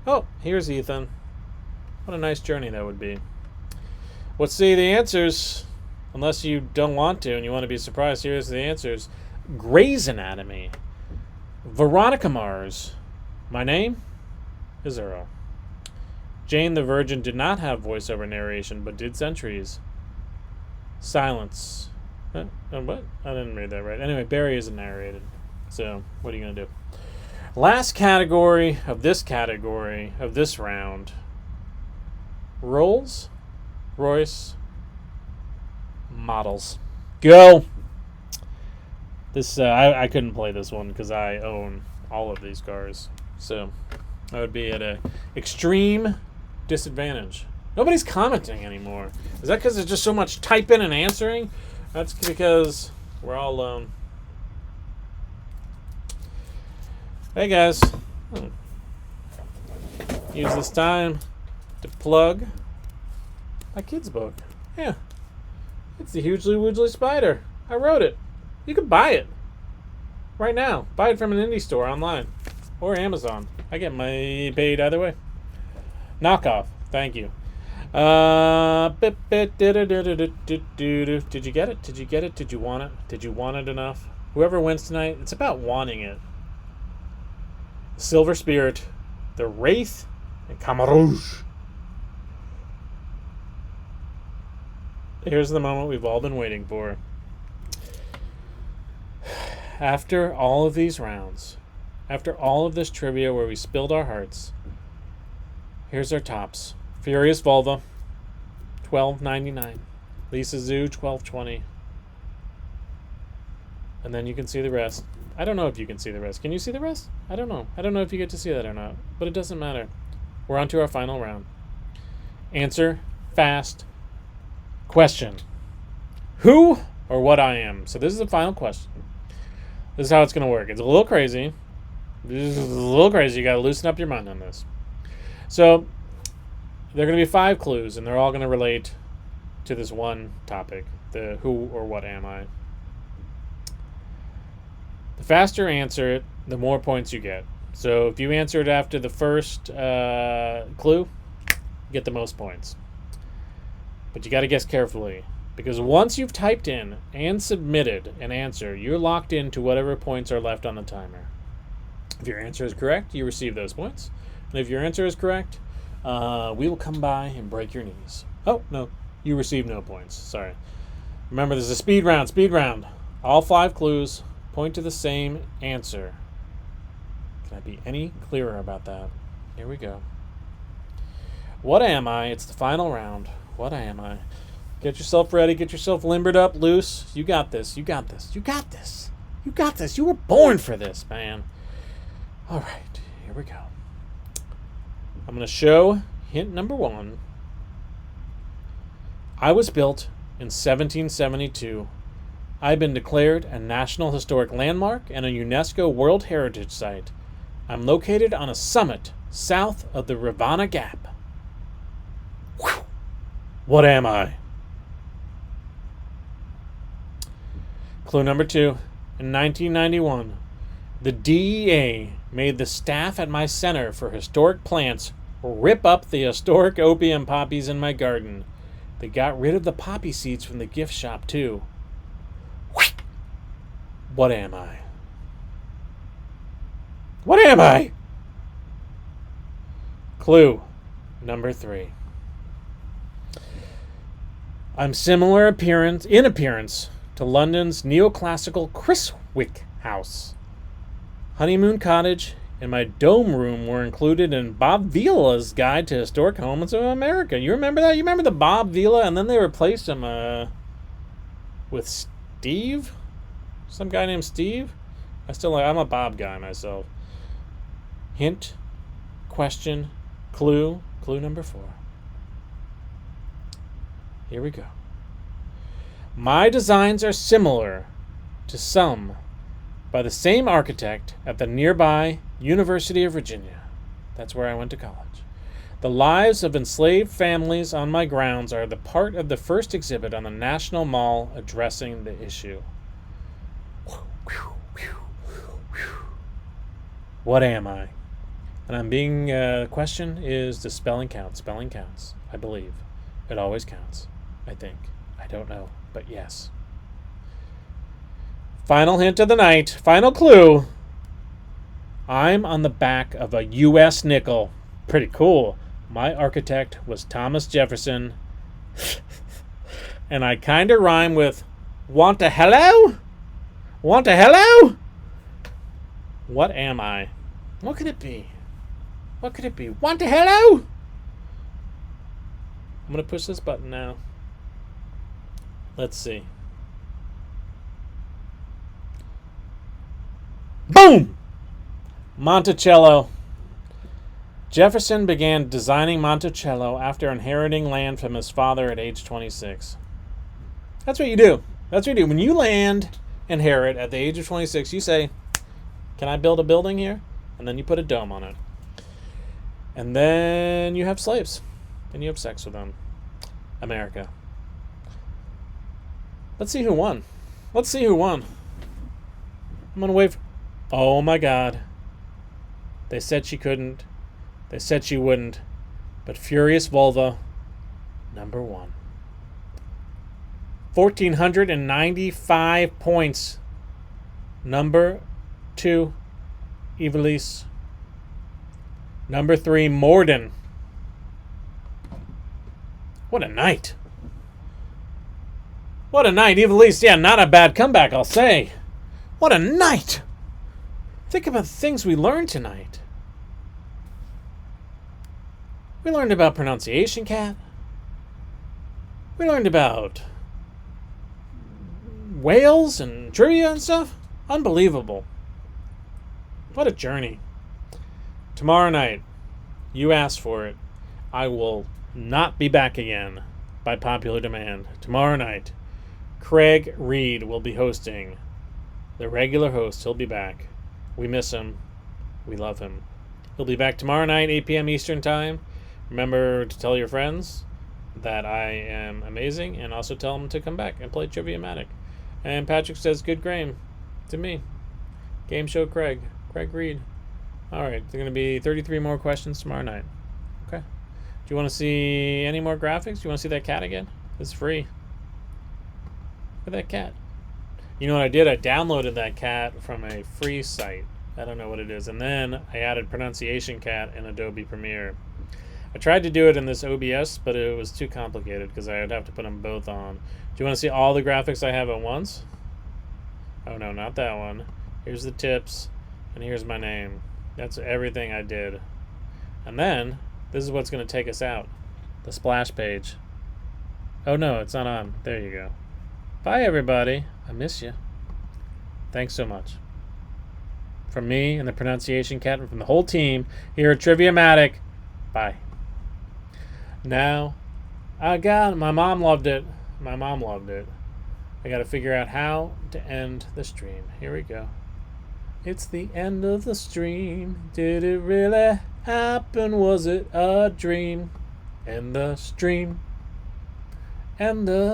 Oh, here's Ethan. What a nice journey that would be. Let's see the answers. Unless you don't want to and you want to be surprised, here's the answers. Grey's Anatomy. Veronica Mars. My name is Earl. Jane the Virgin did not have voiceover narration, but did sentries. Silence. What? I didn't read that right. Anyway, Barry isn't narrated. So, what are you going to do? Last category of this round. Rolls Royce models. Go! This I couldn't play this one because I own all of these cars. So, I would be at an extreme disadvantage. Nobody's commenting anymore. Is that because there's just so much typing and answering? That's because we're all alone. Hey guys. Use this time to plug my kid's book. Yeah. It's the Hugely Woogly Spider. I wrote it. You can buy it right now. Buy it from an indie store online or Amazon. I get my paid either way. Knockoff. Thank you. Did you get it? Did you get it? Did you want it? Did you want it enough? Whoever wins tonight, it's about wanting it. Silver Spirit, the Wraith, and Camarouge. Here's the moment we've all been waiting for. After all of these rounds, after all of this trivia where we spilled our hearts, here's our tops. Furious Vulva, $12.99. Lisa Zoo, $12.20. And then you can see the rest. I don't know if you can see the rest. Can you see the rest? I don't know. I don't know if you get to see that or not. But it doesn't matter. We're on to our final round. Answer fast. Question. Who or what I am? So this is the final question. This is how it's going to work. It's a little crazy. This is a little crazy. You got to loosen up your mind on this. So there are going to be 5 clues, and they're all going to relate to this one topic, the who or what am I. The faster you answer it, the more points you get. So if you answer it after the first clue, you get the most points. But you got to guess carefully, because once you've typed in and submitted an answer, you're locked into whatever points are left on the timer. If your answer is correct, you receive those points. And if your answer is correct, we will come by and break your knees. Oh, no. You receive no points. Sorry. Remember, this is a speed round. Speed round. All 5 clues point to the same answer. Can I be any clearer about that? Here we go. What am I? It's the final round. What am I? Get yourself ready. Get yourself limbered up, loose. You got this. You got this. You got this. You got this. You were born for this, man. All right. Here we go. I'm going to show hint number 1. I was built in 1772. I've been declared a National Historic Landmark and a UNESCO World Heritage Site. I'm located on a summit south of the Rivanna Gap. Whew. What am I? Clue number 2. In 1991, the DEA made the staff at my Center for Historic Plants rip up the historic opium poppies in my garden. They got rid of the poppy seeds from the gift shop, too. What am I? What am I? Clue number 3. I'm similar in appearance to London's neoclassical Chiswick House. Honeymoon Cottage and my dome room were included in Bob Vila's Guide to Historic Homes of America. You remember that? You remember the Bob Vila? And then they replaced him with Steve? Some guy named Steve? I'm a Bob guy myself. Hint, question, clue number 4. Here we go. My designs are similar to some by the same architect at the nearby University of Virginia. That's where I went to college. The lives of enslaved families on my grounds are the part of the first exhibit on the National Mall addressing the issue. What am I? And I'm being, the question is, does spelling count? Spelling counts, I believe. It always counts, I think. I don't know, but yes. Final hint of the night. Final clue. I'm on the back of a U.S. nickel. Pretty cool. My architect was Thomas Jefferson. And I kind of rhyme with, want a hello? Want a hello? What am I? What could it be? What could it be? Want a hello? I'm going to push this button now. Let's see. Boom! Monticello. Jefferson began designing Monticello after inheriting land from his father at age 26. That's what you do. That's what you do. When you inherit at the age of 26, you say, can I build a building here? And then you put a dome on it. And then you have slaves. And you have sex with them. America. Let's see who won. Let's see who won. I'm going to wait. Oh my God. They said she couldn't. They said she wouldn't. But Furious Vulva, number 1. 1,495 points. Number 2, Evilise. Number 3, Morden. What a night. What a night. Evilise, yeah, not a bad comeback, I'll say. What a night. Think about the things we learned tonight. We learned about pronunciation, Cat. We learned about whales and trivia and stuff. Unbelievable. What a journey. Tomorrow night, you asked for it. I will not be back again by popular demand. Tomorrow night, Craig Reed will be hosting. The regular host, he'll be back. We miss him. We love him. He'll be back tomorrow night, 8 p.m. Eastern Time. Remember to tell your friends that I am amazing, and also tell them to come back and play Triviamatic. And Patrick says, good game to me. Game show Craig Reed. All right, there are going to be 33 more questions tomorrow night. Okay. Do you want to see any more graphics? Do you want to see that cat again? It's free. Look at that cat. You know what I did? I downloaded that cat from a free site. I don't know what it is. And then I added Pronunciation Cat in Adobe Premiere. I tried to do it in this OBS, but it was too complicated because I would have to put them both on. Do you want to see all the graphics I have at once? Oh no, not that one. Here's the tips, and here's my name. That's everything I did. And then, this is what's going to take us out. The splash page. Oh no, it's not on. There you go. Bye, everybody. I miss you. Thanks so much. From me and the pronunciation cat and from the whole team here at Triviamatic. Bye. Now, my mom loved it. My mom loved it. I got to figure out how to end the stream. Here we go. It's the end of the stream. Did it really happen? Was it a dream? End the stream. End the